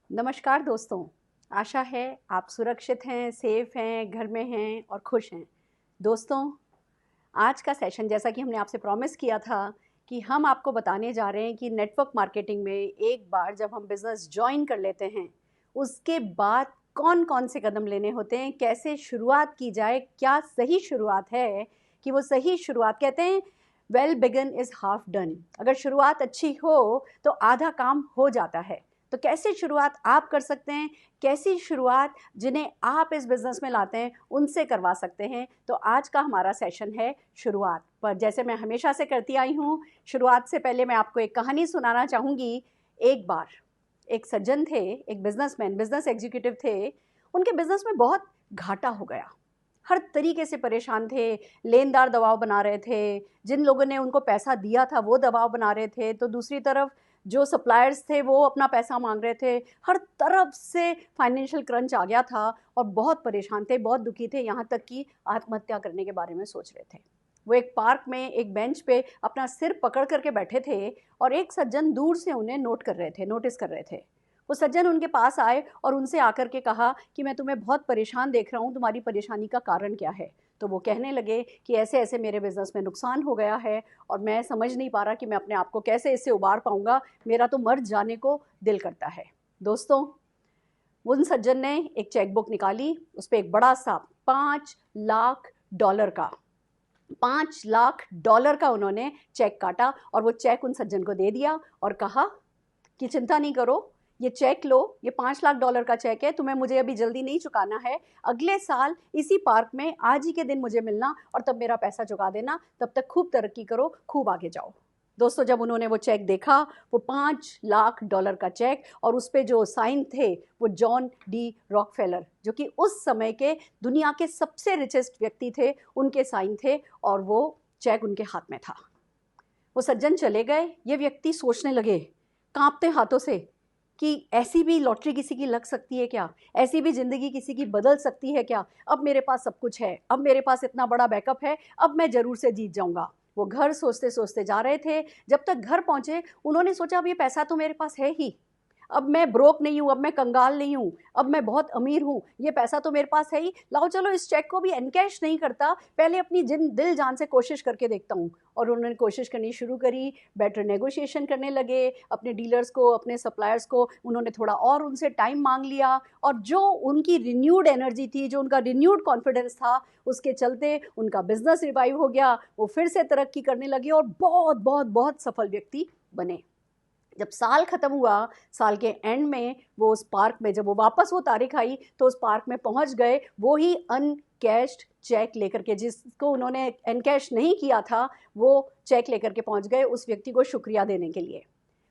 नमस्कार दोस्तों। आशा है आप सुरक्षित हैं, सेफ हैं, घर में हैं और खुश हैं। दोस्तों, आज का सेशन जैसा कि हमने आपसे प्रॉमिस किया था कि हम आपको बताने जा रहे हैं कि नेटवर्क मार्केटिंग में एक बार जब हम बिज़नेस जॉइन कर लेते हैं, उसके बाद कौन-कौन से कदम लेने होते हैं, कैसे शुरुआत की जाए, क्या सही शुरुआत है कि वो सही शुरुआत कहते हैं well begin is half done. अगर शुरुआत अच्छी हो, तो आधा काम हो जाता है। तो कैसे शुरुआत आप कर सकते हैं, कैसी शुरुआत जिन्हें आप इस बिज़नेस में लाते हैं उनसे करवा सकते हैं। तो आज का हमारा सेशन है शुरुआत पर। जैसे मैं हमेशा से करती आई हूँ, शुरुआत से पहले मैं आपको एक कहानी सुनाना चाहूँगी। एक बार एक सज्जन थे, एक बिजनेसमैन, बिजनेस एग्जीक्यूटिव थे। उनके बिजनेस में बहुत घाटा हो गया, हर तरीके से परेशान थे। लेनदार दबाव बना रहे थे, जिन लोगों ने उनको पैसा दिया था वो दबाव बना रहे थे, तो दूसरी तरफ जो सप्लायर्स थे वो अपना पैसा मांग रहे थे। हर तरफ से फाइनेंशियल क्रंच आ गया था और बहुत परेशान थे, बहुत दुखी थे, यहाँ तक कि आत्महत्या करने के बारे में सोच रहे थे। वो एक पार्क में एक बेंच पे अपना सिर पकड़ करके बैठे थे और एक सज्जन दूर से उन्हें नोटिस कर रहे थे। वो सज्जन उनके पास आए और उनसे आकर के कहा कि मैं तुम्हें बहुत परेशान देख रहा हूँ, तुम्हारी परेशानी का कारण क्या है। तो वो कहने लगे कि ऐसे ऐसे मेरे बिज़नेस में नुकसान हो गया है और मैं समझ नहीं पा रहा कि मैं अपने आप को कैसे इससे उबार पाऊँगा, मेरा तो मर जाने को दिल करता है। दोस्तों, उन सज्जन ने एक चेक बुक निकाली, उस पर एक बड़ा सा $5 लाख का $5 लाख का उन्होंने चेक काटा और वो चेक उन सज्जन को दे दिया और कहा कि चिंता नहीं करो, ये चेक लो, ये $5 लाख का चेक है, तुम्हें मुझे अभी जल्दी नहीं चुकाना है। अगले साल इसी पार्क में आज ही के दिन मुझे मिलना और तब मेरा पैसा चुका देना। तब तक खूब तरक्की करो, खूब आगे जाओ। दोस्तों, जब उन्होंने वो चेक देखा, वो $5 लाख का चेक, और उस पे जो साइन थे वो जॉन डी रॉकफेलर, जो कि उस समय के दुनिया के सबसे रिचेस्ट व्यक्ति थे, उनके साइन थे और वो चेक उनके हाथ में था। वो सज्जन चले गए। ये व्यक्ति सोचने लगे कांपते हाथों से कि ऐसी भी लॉटरी किसी की लग सकती है क्या, ऐसी भी ज़िंदगी किसी की बदल सकती है क्या। अब मेरे पास सब कुछ है, अब मेरे पास इतना बड़ा बैकअप है, अब मैं ज़रूर से जीत जाऊंगा। वो घर सोचते सोचते जा रहे थे। जब तक घर पहुंचे, उन्होंने सोचा अब ये पैसा तो मेरे पास है ही, अब मैं ब्रोक नहीं हूँ, अब मैं कंगाल नहीं हूँ, अब मैं बहुत अमीर हूँ, ये पैसा तो मेरे पास है ही। लाओ चलो इस चेक को भी एनकैश नहीं करता, पहले अपनी दिल जान से कोशिश करके देखता हूँ। और उन्होंने कोशिश करनी शुरू करी, बेटर नेगोशिएशन करने लगे। अपने डीलर्स को, अपने सप्लायर्स को उन्होंने थोड़ा और उनसे टाइम मांग लिया और जो उनकी रिन्यूड एनर्जी थी, जो उनका रिन्यूड कॉन्फिडेंस था, उसके चलते उनका बिजनेस रिवाइव हो गया। वो फिर से तरक्की करने लगे और बहुत बहुत बहुत सफल व्यक्ति बने। जब साल ख़त्म हुआ, साल के एंड में वो उस पार्क में, जब वो वापस वो तारीख आई तो उस पार्क में पहुंच गए वो ही अनकैश्ड चेक लेकर के, जिसको उन्होंने एनकैश नहीं किया था, वो चेक लेकर के पहुंच गए उस व्यक्ति को शुक्रिया देने के लिए।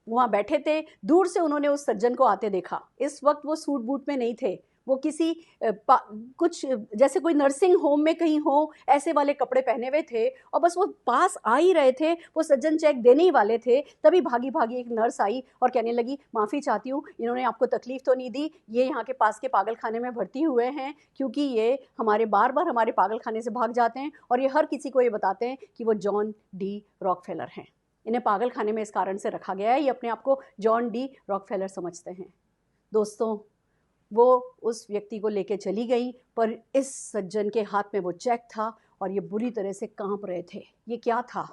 वहाँ बैठे थे, दूर से उन्होंने उस सज्जन को आते देखा। इस वक्त वो सूट बूट में नहीं थे, वो किसी कुछ जैसे कोई नर्सिंग होम में कहीं हो ऐसे वाले कपड़े पहने हुए थे और बस वो पास आ ही रहे थे। वो सज्जन चेक देने ही वाले थे, तभी भागी भागी एक नर्स आई और कहने लगी, माफ़ी चाहती हूँ, इन्होंने आपको तकलीफ तो नहीं दी, ये यहाँ के पास के पागल खाने में भर्ती हुए हैं क्योंकि ये हमारे बार बार हमारे पागल खाने से भाग जाते हैं और ये हर किसी को ये बताते हैं कि वो जॉन डी रॉकफेलर हैं। इन्हें पागल खाने में इस कारण से रखा गया है, ये अपने आप को जॉन डी रॉकफेलर समझते हैं। दोस्तों, वो उस व्यक्ति को लेके चली गई, पर इस सज्जन के हाथ में वो चेक था और ये बुरी तरह से कांप रहे थे। ये क्या था?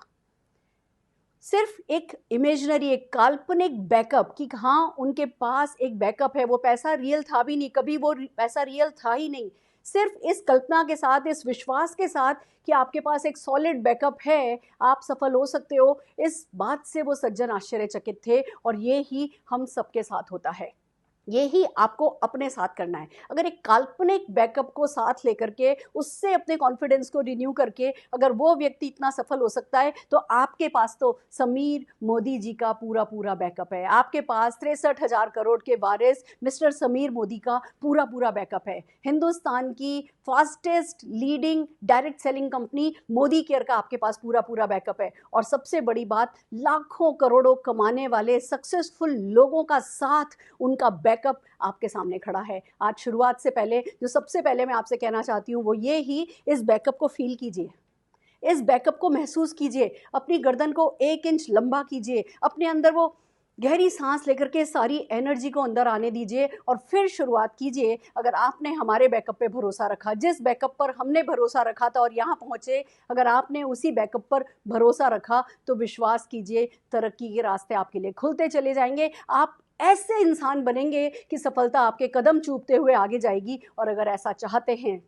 सिर्फ एक इमेजिनरी, एक काल्पनिक बैकअप कि हाँ उनके पास एक बैकअप है। वो पैसा रियल था भी नहीं, कभी वो पैसा रियल था ही नहीं। सिर्फ इस कल्पना के साथ, इस विश्वास के साथ कि आपके पास एक सॉलिड बैकअप है, आप सफल हो सकते हो, इस बात से वो सज्जन आश्चर्यचकित थे। और ये ही हम सबके साथ होता है, ये ही आपको अपने साथ करना है। अगर एक काल्पनिक बैकअप को साथ लेकर के उससे अपने कॉन्फिडेंस को रिन्यू करके अगर वो व्यक्ति इतना सफल हो सकता है, तो आपके पास तो समीर मोदी जी का पूरा पूरा बैकअप है। आपके पास 63,000 करोड़ के वारिस मिस्टर समीर मोदी का पूरा पूरा बैकअप है। हिंदुस्तान की fastest leading direct selling company Modi care का आपके पास पूरा पूरा बैकअप है। और सबसे बड़ी बात, लाखों करोड़ों कमाने वाले सक्सेसफुल लोगों का साथ, उनका बैकअप आपके सामने खड़ा है। आज शुरुआत से पहले जो सबसे पहले मैं आपसे कहना चाहती हूँ वो ये ही, इस बैकअप को फील कीजिए, इस बैकअप को महसूस कीजिए, अपनी गर्दन को 1 इंच लंबा कीजिए, अपने अंदर वो गहरी सांस लेकर के सारी एनर्जी को अंदर आने दीजिए और फिर शुरुआत कीजिए। अगर आपने हमारे बैकअप पे भरोसा रखा, जिस बैकअप पर हमने भरोसा रखा था और यहाँ पहुँचे, अगर आपने उसी बैकअप पर भरोसा रखा तो विश्वास कीजिए तरक्की के रास्ते आपके लिए खुलते चले जाएंगे। आप ऐसे इंसान बनेंगे कि सफलता आपके कदम चूमते हुए आगे जाएगी। और अगर ऐसा चाहते हैं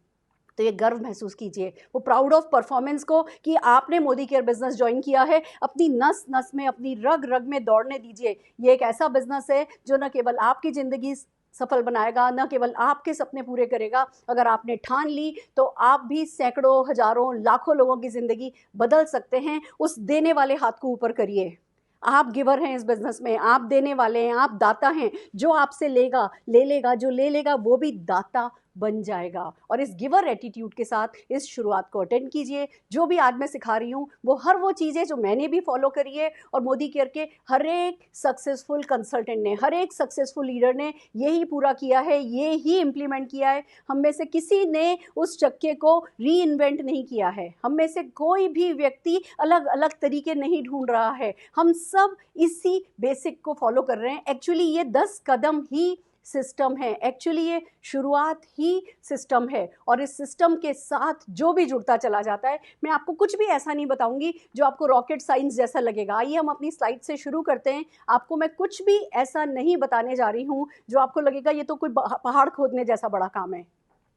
तो ये गर्व महसूस कीजिए, वो प्राउड ऑफ परफॉर्मेंस को, कि आपने मोदी केयर बिजनेस ज्वाइन किया है। अपनी नस नस में, अपनी रग रग में दौड़ने दीजिए। ये एक ऐसा बिजनेस है जो न केवल आपकी ज़िंदगी सफल बनाएगा, न केवल आपके सपने पूरे करेगा। अगर आपने ठान ली तो आप भी सैकड़ों, हजारों, लाखों लोगों की ज़िंदगी बदल सकते हैं। उस देने वाले हाथ को ऊपर करिए। आप गिवर हैं इस बिजनेस में, आप देने वाले हैं, आप दाता हैं। जो आपसे लेगा ले लेगा, जो ले लेगा वो भी दाता बन जाएगा। और इस गिवर एटीट्यूड के साथ इस शुरुआत को अटेंड कीजिए। जो भी आज मैं सिखा रही हूँ वो हर वो चीज़ें जो मैंने भी फॉलो करी है और मोदी केयर के हर एक सक्सेसफुल कंसल्टेंट ने, हर एक सक्सेसफुल लीडर ने यही पूरा किया है, ये ही इम्प्लीमेंट किया है। हम में से किसी ने उस चक्के को री इन्वेंट नहीं किया है। हम में से कोई भी व्यक्ति अलग अलग तरीके नहीं ढूंढ रहा है। हम सब इसी बेसिक को फॉलो कर रहे हैं। एक्चुअली ये 10 कदम ही सिस्टम है, एक्चुअली ये शुरुआत ही सिस्टम है। और इस सिस्टम के साथ जो भी जुड़ता चला जाता है, मैं आपको कुछ भी ऐसा नहीं बताऊंगी जो आपको रॉकेट साइंस जैसा लगेगा। आइए हम अपनी स्लाइड से शुरू करते हैं। आपको मैं कुछ भी ऐसा नहीं बताने जा रही हूँ जो आपको लगेगा ये तो कोई पहाड़ खोदने जैसा बड़ा काम है।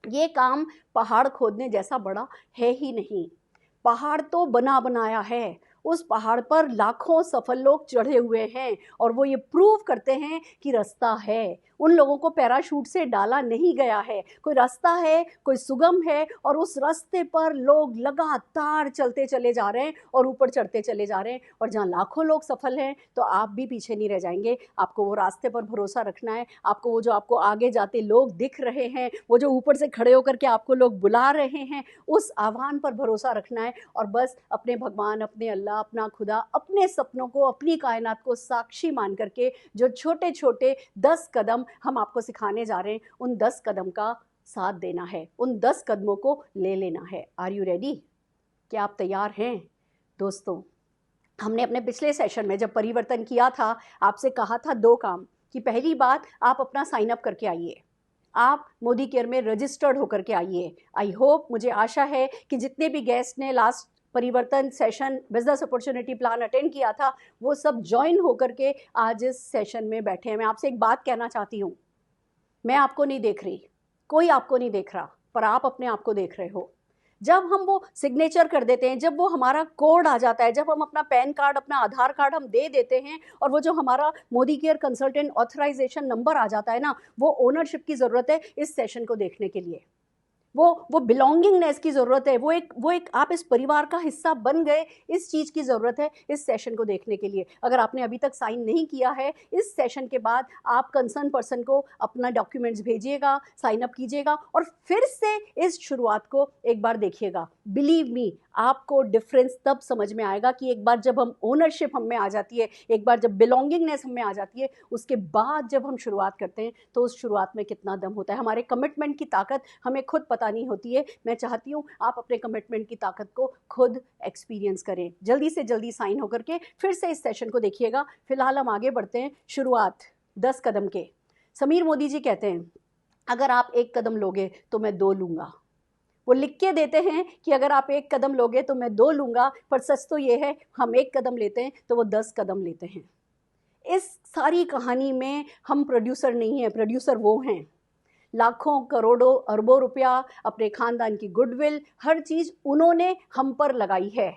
ये काम पहाड़ खोदने जैसा बड़ा है ही नहीं। पहाड़ तो बना बनाया है, उस पहाड़ पर लाखों सफल लोग चढ़े हुए हैं और वो ये प्रूव करते हैं कि रास्ता है। उन लोगों को पैराशूट से डाला नहीं गया है, कोई रास्ता है, कोई सुगम है और उस रास्ते पर लोग लगातार चलते चले जा रहे हैं और ऊपर चढ़ते चले जा रहे हैं। और जहाँ लाखों लोग सफल हैं तो आप भी पीछे नहीं रह जाएंगे। आपको वो रास्ते पर भरोसा रखना है। आपको वो जो आपको आगे जाते लोग दिख रहे हैं, वो जो ऊपर से खड़े होकर के आपको लोग बुला रहे हैं, उस आह्वान पर भरोसा रखना है। और बस अपने भगवान, अपने अल्लाह, अपना खुदा, अपने सपनों को, अपनी कायनात को साक्षी मान करके जो छोटे छोटे 10 कदम हम आपको सिखाने जा रहे हैं, उन 10 कदम का साथ देना है, उन 10 कदमों को ले लेना है। Are you ready? क्या आप तैयार हैं दोस्तों? हमने अपने पिछले सेशन में जब परिवर्तन किया था, आपसे कहा था 2 काम, कि पहली बात आप अपना साइन अप करके आइए, आप मोदी केयर में रजिस्टर्ड होकर के आइए। आई होप, मुझे आशा है कि जितने भी गेस्ट ने लास्ट परिवर्तन session business opportunity plan attend किया था, वो सब ज्वाइन होकर के आज इस सेशन में बैठे हैं। मैं आपसे एक बात कहना चाहती हूँ, मैं आपको नहीं देख रही, कोई आपको नहीं देख रहा, पर आप अपने आप को देख रहे हो। जब हम वो सिग्नेचर कर देते हैं, जब वो हमारा कोड आ जाता है, जब हम अपना पैन कार्ड, अपना आधार कार्ड हम दे देते हैं और वो जो हमारा Modi care consultant authorization number आ जाता है ना, वो ओनरशिप की ज़रूरत है इस सेशन को देखने के लिए। वो बिलोंगिंगनेस की ज़रूरत है। वो एक आप इस परिवार का हिस्सा बन गए, इस चीज़ की ज़रूरत है इस सेशन को देखने के लिए। अगर आपने अभी तक साइन नहीं किया है, इस सेशन के बाद आप कंसर्न पर्सन को अपना डॉक्यूमेंट्स भेजिएगा, साइन अप कीजिएगा और फिर से इस शुरुआत को एक बार देखिएगा। बिलीव मी, आपको डिफरेंस तब समझ में आएगा कि एक बार जब हम ओनरशिप हम में आ जाती है, एक बार जब बिलोंगिंगनेस हम में आ जाती है, उसके बाद जब हम शुरुआत करते हैं तो उस शुरुआत में कितना दम होता है। हमारे कमिटमेंट की ताकत हमें खुद पता नहीं होती है। मैं चाहती हूँ आप अपने कमिटमेंट की ताकत को खुद एक्सपीरियंस करें। जल्दी से जल्दी साइन होकर के फिर से इस सेशन को देखिएगा। फिलहाल हम आगे बढ़ते हैं। शुरुआत 10 कदम के। समीर मोदी जी कहते हैं, अगर आप 1 कदम लोगे तो मैं 2 लूँगा। वो लिख के देते हैं कि अगर आप 1 कदम लोगे तो मैं 2 लूँगा, पर सच तो ये है हम 1 कदम लेते हैं तो वो 10 कदम लेते हैं। इस सारी कहानी में हम प्रोड्यूसर नहीं हैं, प्रोड्यूसर वो हैं। लाखों, करोड़ों, अरबों रुपया, अपने खानदान की गुडविल, हर चीज़ उन्होंने हम पर लगाई है।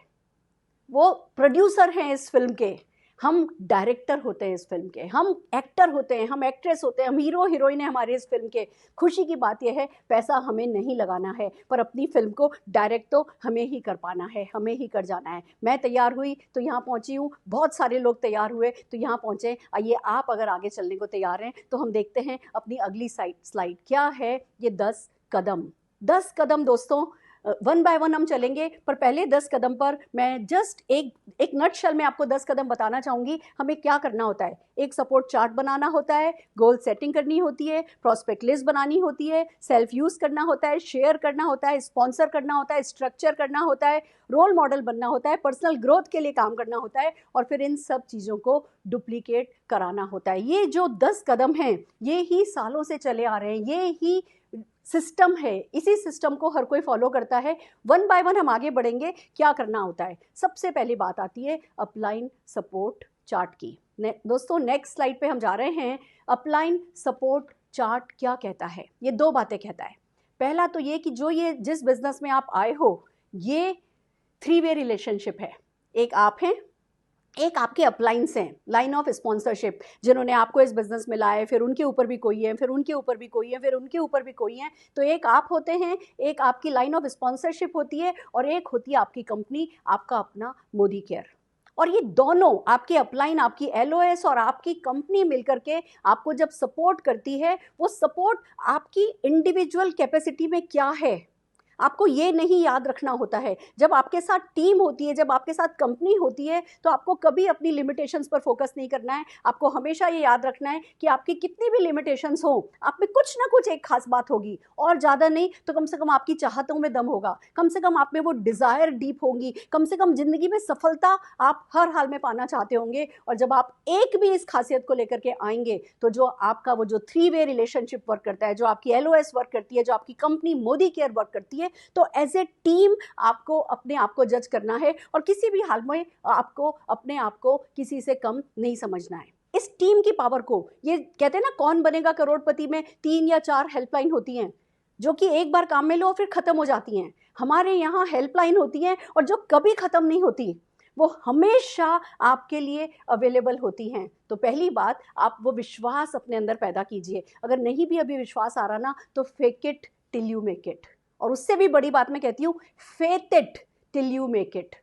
वो प्रोड्यूसर हैं इस फिल्म के, हम डायरेक्टर होते हैं इस फिल्म के, हम एक्टर होते हैं, हम एक्ट्रेस होते हैं, हम हीरो हीरोइन हैं हमारे इस फिल्म के। खुशी की बात यह है पैसा हमें नहीं लगाना है, पर अपनी फिल्म को डायरेक्ट तो हमें ही कर पाना है, हमें ही कर जाना है। मैं तैयार हुई तो यहाँ पहुँची हूँ, बहुत सारे लोग तैयार हुए तो यहाँ पहुँचे। आइए आप अगर आगे चलने को तैयार हैं तो हम देखते हैं अपनी अगली स्लाइड क्या है। ये 10 कदम। 10 कदम दोस्तों, वन बाय वन हम चलेंगे, पर पहले 10 कदम पर मैं जस्ट एक नटशेल में आपको 10 कदम बताना चाहूँगी हमें क्या करना होता है। एक सपोर्ट चार्ट बनाना होता है, गोल सेटिंग करनी होती है, प्रॉस्पेक्ट लिस्ट बनानी होती है, सेल्फ यूज़ करना होता है, शेयर करना होता है, स्पॉन्सर करना होता है, स्ट्रक्चर करना होता है, रोल मॉडल बनना होता है, पर्सनल ग्रोथ के लिए काम करना होता है, और फिर इन सब चीज़ों को डुप्लीकेट कराना होता है। ये जो 10 कदम हैं, ये ही सालों से चले आ रहे हैं, ये ही सिस्टम है, इसी सिस्टम को हर कोई फॉलो करता है। वन बाय वन हम आगे बढ़ेंगे। क्या करना होता है? सबसे पहली बात आती है अपलाइन सपोर्ट चार्ट की। दोस्तों नेक्स्ट स्लाइड पे हम जा रहे हैं। अपलाइन सपोर्ट चार्ट क्या कहता है? ये 2 बातें कहता है। पहला तो ये कि ये जिस बिजनेस में आप आए हो, ये 3 वे रिलेशनशिप है। एक आप हैं, एक आपके अपलाइंस हैं, लाइन ऑफ स्पॉन्सरशिप, जिन्होंने आपको इस बिजनेस में लाए, फिर उनके ऊपर भी कोई है, फिर उनके ऊपर भी कोई है, फिर उनके ऊपर भी कोई है। तो एक आप होते हैं, एक आपकी लाइन ऑफ स्पॉन्सरशिप होती है, और एक होती है आपकी कंपनी, आपका अपना मोदी केयर। और ये दोनों, आपके अपलाइन, आपकी LOS और आपकी कंपनी मिलकर के आपको जब सपोर्ट करती है, वो सपोर्ट आपकी इंडिविजुअल कैपेसिटी में क्या है, आपको ये नहीं याद रखना होता है। जब आपके साथ टीम होती है, जब आपके साथ कंपनी होती है, तो आपको कभी अपनी लिमिटेशंस पर फोकस नहीं करना है। आपको हमेशा ये याद रखना है कि आपकी कितनी भी लिमिटेशंस हो, आप में कुछ ना कुछ एक खास बात होगी, और ज़्यादा नहीं तो कम से कम आपकी चाहतों में दम होगा, कम से कम आप में वो डिज़ायर डीप होगी, कम से कम ज़िंदगी में सफलता आप हर हाल में पाना चाहते होंगे। और जब आप एक भी इस खासियत को लेकर के आएंगे, तो जो आपका वो जो 3 वे रिलेशनशिप वर्क करता है, जो आपकी LOS वर्क करती है, जो आपकी कंपनी मोदी केयर वर्क करती है, तो एज ए टीम आपको अपने आप को जज करना है, और किसी भी हाल में आपको अपने आप को किसी से कम नहीं समझना है। इस टीम की पावर को, ये कहते हैं ना, कौन बनेगा करोड़पति में 3 या 4 हेल्पलाइन होती हैं, जो कि एक बार काम में लो फिर खत्म हो जाती हैं। हमारे यहाँ हेल्पलाइन होती हैं, और जो कभी खत्म नहीं होती, वो हमेशा आपके लिए अवेलेबल होती हैं। तो पहली बात, आप वो विश्वास अपने अंदर पैदा कीजिए। अगर नहीं भी अभी विश्वास आ रहा ना, तो fake it till you make it. और उससे भी बड़ी बात मैं कहती हूँ, faith it till you make it.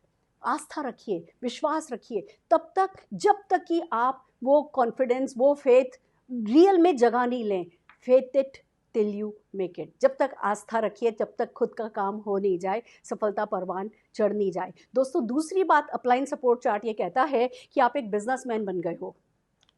आस्था रखिए, विश्वास रखिए तब तक, जब तक कि आप वो कॉन्फिडेंस, वो फेथ रियल में जगह नहीं लें। Faith it till you make it. जब तक आस्था रखिए, जब तक खुद का काम हो नहीं जाए, सफलता परवान चढ़ नहीं जाए। दोस्तों दूसरी बात, अपलाइन सपोर्ट चार्ट ये कहता है कि आप एक बिजनेसमैन बन गए हो,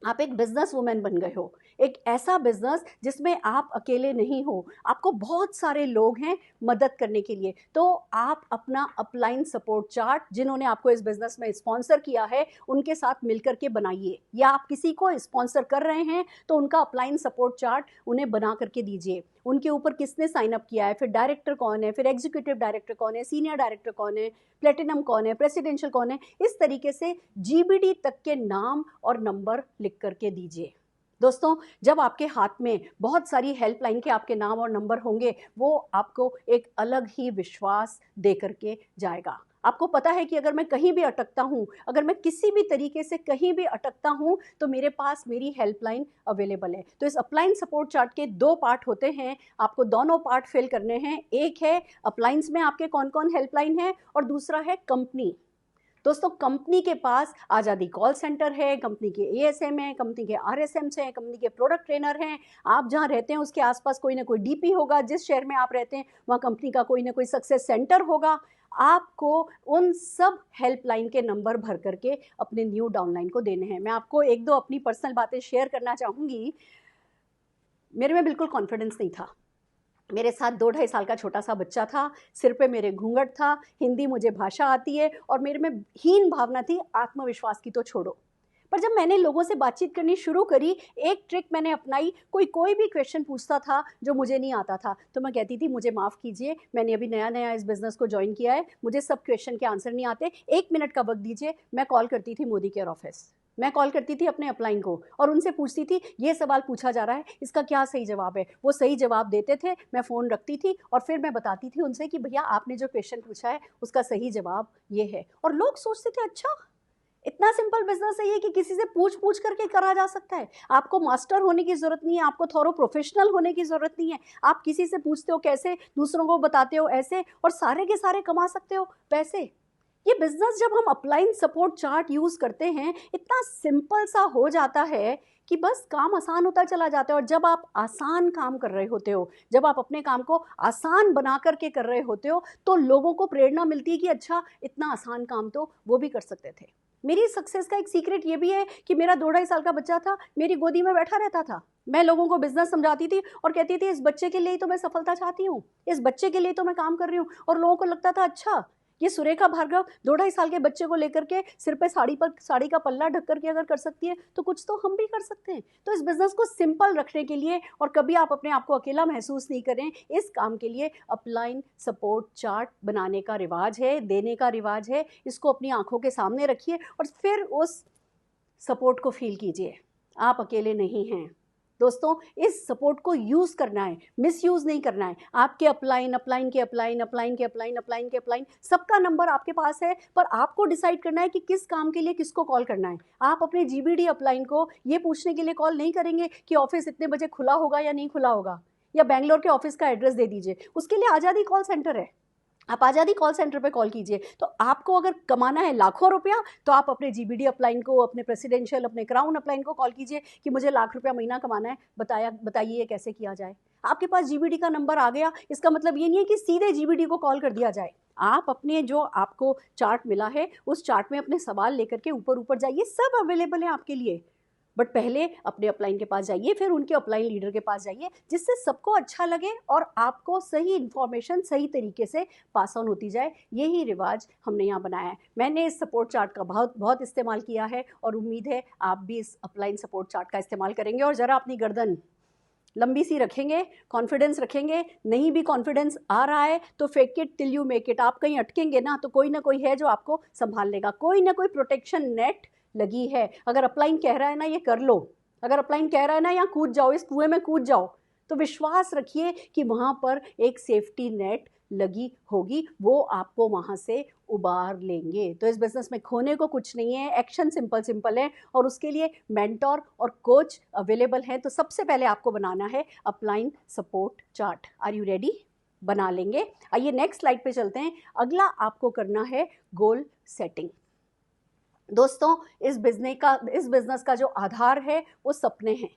आप एक बिजनेस वुमेन बन गए हो। एक ऐसा बिजनेस जिसमें आप अकेले नहीं हो, आपको बहुत सारे लोग हैं मदद करने के लिए। तो आप अपना अपलाइन सपोर्ट चार्ट, जिन्होंने आपको इस बिजनेस में स्पॉन्सर किया है, उनके साथ मिलकर के बनाइए, या आप किसी को स्पॉन्सर कर रहे हैं तो उनका अपलाइन सपोर्ट चार्ट उन्हें बना करके दीजिए। उनके ऊपर किसने साइन अप किया है, फिर डायरेक्टर कौन है, फिर एग्जीक्यूटिव डायरेक्टर कौन है, सीनियर डायरेक्टर कौन है, प्लेटिनम कौन है, प्रेसिडेंशियल कौन है, इस तरीके से GBD तक के नाम और नंबर लिख करके दीजिए। दोस्तों जब आपके हाथ में बहुत सारी हेल्पलाइन के आपके नाम और नंबर होंगे, वो आपको एक अलग ही विश्वास दे करके जाएगा। आपको पता है कि अगर मैं कहीं भी अटकता हूँ, अगर मैं किसी भी तरीके से कहीं भी अटकता हूँ, तो मेरे पास मेरी हेल्पलाइन अवेलेबल है। तो इस अपलाइन सपोर्ट चार्ट के 2 पार्ट होते हैं, आपको दोनों पार्ट फिल करने हैं। एक है अपलाइंस में आपके कौन कौन हेल्पलाइन है, और दूसरा है कंपनी। दोस्तों कंपनी के पास आज़ादी कॉल सेंटर है, कंपनी के ASM है, कंपनी के RSMs हैं, कंपनी के प्रोडक्ट ट्रेनर हैं। आप जहाँ रहते हैं उसके आसपास कोई ना कोई DP होगा, जिस शहर में आप रहते हैं वहाँ कंपनी का कोई ना कोई सक्सेस सेंटर होगा। आपको उन सब हेल्पलाइन के नंबर भर करके अपने न्यू डाउनलाइन को देने हैं। मैं आपको 1-2 अपनी पर्सनल बातें शेयर करना चाहूँगी। मेरे में बिल्कुल कॉन्फिडेंस नहीं था। मेरे साथ 2-2.5 साल का छोटा सा बच्चा था, सिर पे मेरे घूंघट था, हिंदी मुझे भाषा आती है, और मेरे में हीन भावना थी, आत्मविश्वास की तो छोड़ो। पर जब मैंने लोगों से बातचीत करनी शुरू करी, एक ट्रिक मैंने अपनाई। कोई भी क्वेश्चन पूछता था जो मुझे नहीं आता था, तो मैं कहती थी मुझे माफ़ कीजिए, मैंने अभी नया नया इस बिज़नेस को ज्वाइन किया है, मुझे सब क्वेश्चन के आंसर नहीं आते, 1 मिनट का वक्त दीजिए। मैं कॉल करती थी मोदी केयर ऑफिस, मैं कॉल करती थी अपने अपलाइन को, और उनसे पूछती थी ये सवाल पूछा जा रहा है, इसका क्या सही जवाब है। वो सही जवाब देते थे, मैं फ़ोन रखती थी, और फिर मैं बताती थी उनसे कि भैया आपने जो क्वेश्चन पूछा है उसका सही जवाब ये है। और लोग सोचते थे अच्छा इतना सिंपल बिजनेस है ये कि किसी से पूछ करके करा जा सकता है। आपको मास्टर होने की ज़रूरत नहीं है, आपको थोरो प्रोफेशनल होने की ज़रूरत नहीं है। आप किसी से पूछते हो कैसे, दूसरों को बताते हो ऐसे, और सारे के सारे कमा सकते हो पैसे। ये बिजनेस जब हम अपलाइन सपोर्ट चार्ट यूज़ करते हैं, इतना सिंपल सा हो जाता है कि बस काम आसान होता चला जाता है। और जब आप आसान काम कर रहे होते हो, जब आप अपने काम को आसान बना करके कर रहे होते हो, तो लोगों को प्रेरणा मिलती है कि अच्छा इतना आसान काम तो वो भी कर सकते थे। मेरी सक्सेस का एक सीक्रेट ये भी है कि मेरा 2-2.5 साल का बच्चा था, मेरी गोदी में बैठा रहता था। मैं लोगों को बिजनेस समझाती थी और कहती थी इस बच्चे के लिए ही तो मैं सफलता चाहती हूँ, इस बच्चे के लिए तो मैं काम कर रही हूँ। और लोगों को लगता था अच्छा ये सुरेखा भार्गव 2-2.5 साल के बच्चे को लेकर के सिर पे साड़ी का पल्ला ढक करके अगर कर सकती है तो कुछ तो हम भी कर सकते हैं। तो इस बिजनेस को सिंपल रखने के लिए और कभी आप अपने आप को अकेला महसूस नहीं करें, इस काम के लिए अपलाइन सपोर्ट चार्ट बनाने का रिवाज है, देने का रिवाज है। इसको अपनी आंखों के सामने रखिए और फिर उस सपोर्ट को फील कीजिए। आप अकेले नहीं हैं दोस्तों, इस सपोर्ट को यूज़ करना है, मिसयूज़ नहीं करना है। आपके अपलाइन सबका नंबर आपके पास है, पर आपको डिसाइड करना है कि किस काम के लिए किसको कॉल करना है। आप अपने जीबीडी अपलाइन को ये पूछने के लिए कॉल नहीं करेंगे कि ऑफिस इतने बजे खुला होगा या नहीं खुला होगा, या बैंगलोर के ऑफिस का एड्रेस दे दीजिए। उसके लिए आज़ादी कॉल सेंटर है, आप आज़ादी कॉल सेंटर पे कॉल कीजिए। तो आपको अगर कमाना है लाखों रुपया तो आप अपने जीबीडी अपलाइन को, अपने प्रेसिडेंशियल, अपने क्राउन अपलाइन को कॉल कीजिए कि मुझे लाख रुपया महीना कमाना है, बताइए ये कैसे किया जाए। आपके पास जीबीडी का नंबर आ गया, इसका मतलब ये नहीं है कि सीधे जीबीडी को कॉल कर दिया जाए। आप अपने जो आपको चार्ट मिला है उस चार्ट में अपने सवाल लेकर के ऊपर ऊपर जाइए, सब अवेलेबल है आपके लिए। बट पहले अपने अपलाइन के पास जाइए, फिर उनके अपलाइन लीडर के पास जाइए, जिससे सबको अच्छा लगे और आपको सही इन्फॉर्मेशन सही तरीके से पास ऑन होती जाए। यही रिवाज हमने यहाँ बनाया है। मैंने इस सपोर्ट चार्ट का बहुत इस्तेमाल किया है और उम्मीद है आप भी इस अपलाइन सपोर्ट चार्ट का इस्तेमाल करेंगे। और ज़रा अपनी गर्दन लंबी सी रखेंगे, कॉन्फिडेंस रखेंगे। नहीं भी कॉन्फिडेंस आ रहा है तो fake it till you make it. आप कहीं अटकेंगे ना तो कोई ना कोई है जो आपको संभाल लेगा, कोई ना कोई प्रोटेक्शन नेट लगी है। अगर अपलाइन कह रहा है ना ये कर लो, अगर अपलाइन कह रहा है ना यहाँ कूद जाओ, इस कुएं में कूद जाओ, तो विश्वास रखिए कि वहाँ पर एक सेफ्टी नेट लगी होगी, वो आपको वहाँ से उबार लेंगे। तो इस बिजनेस में खोने को कुछ नहीं है, एक्शन सिंपल है और उसके लिए मेंटोर और कोच अवेलेबल हैं। तो सबसे पहले आपको बनाना है upline support chart. Are you ready? बना लेंगे। आइए नेक्स्ट स्लाइड पे चलते हैं। अगला आपको करना है गोल सेटिंग। दोस्तों इस बिजनेस का जो आधार है वो सपने हैं।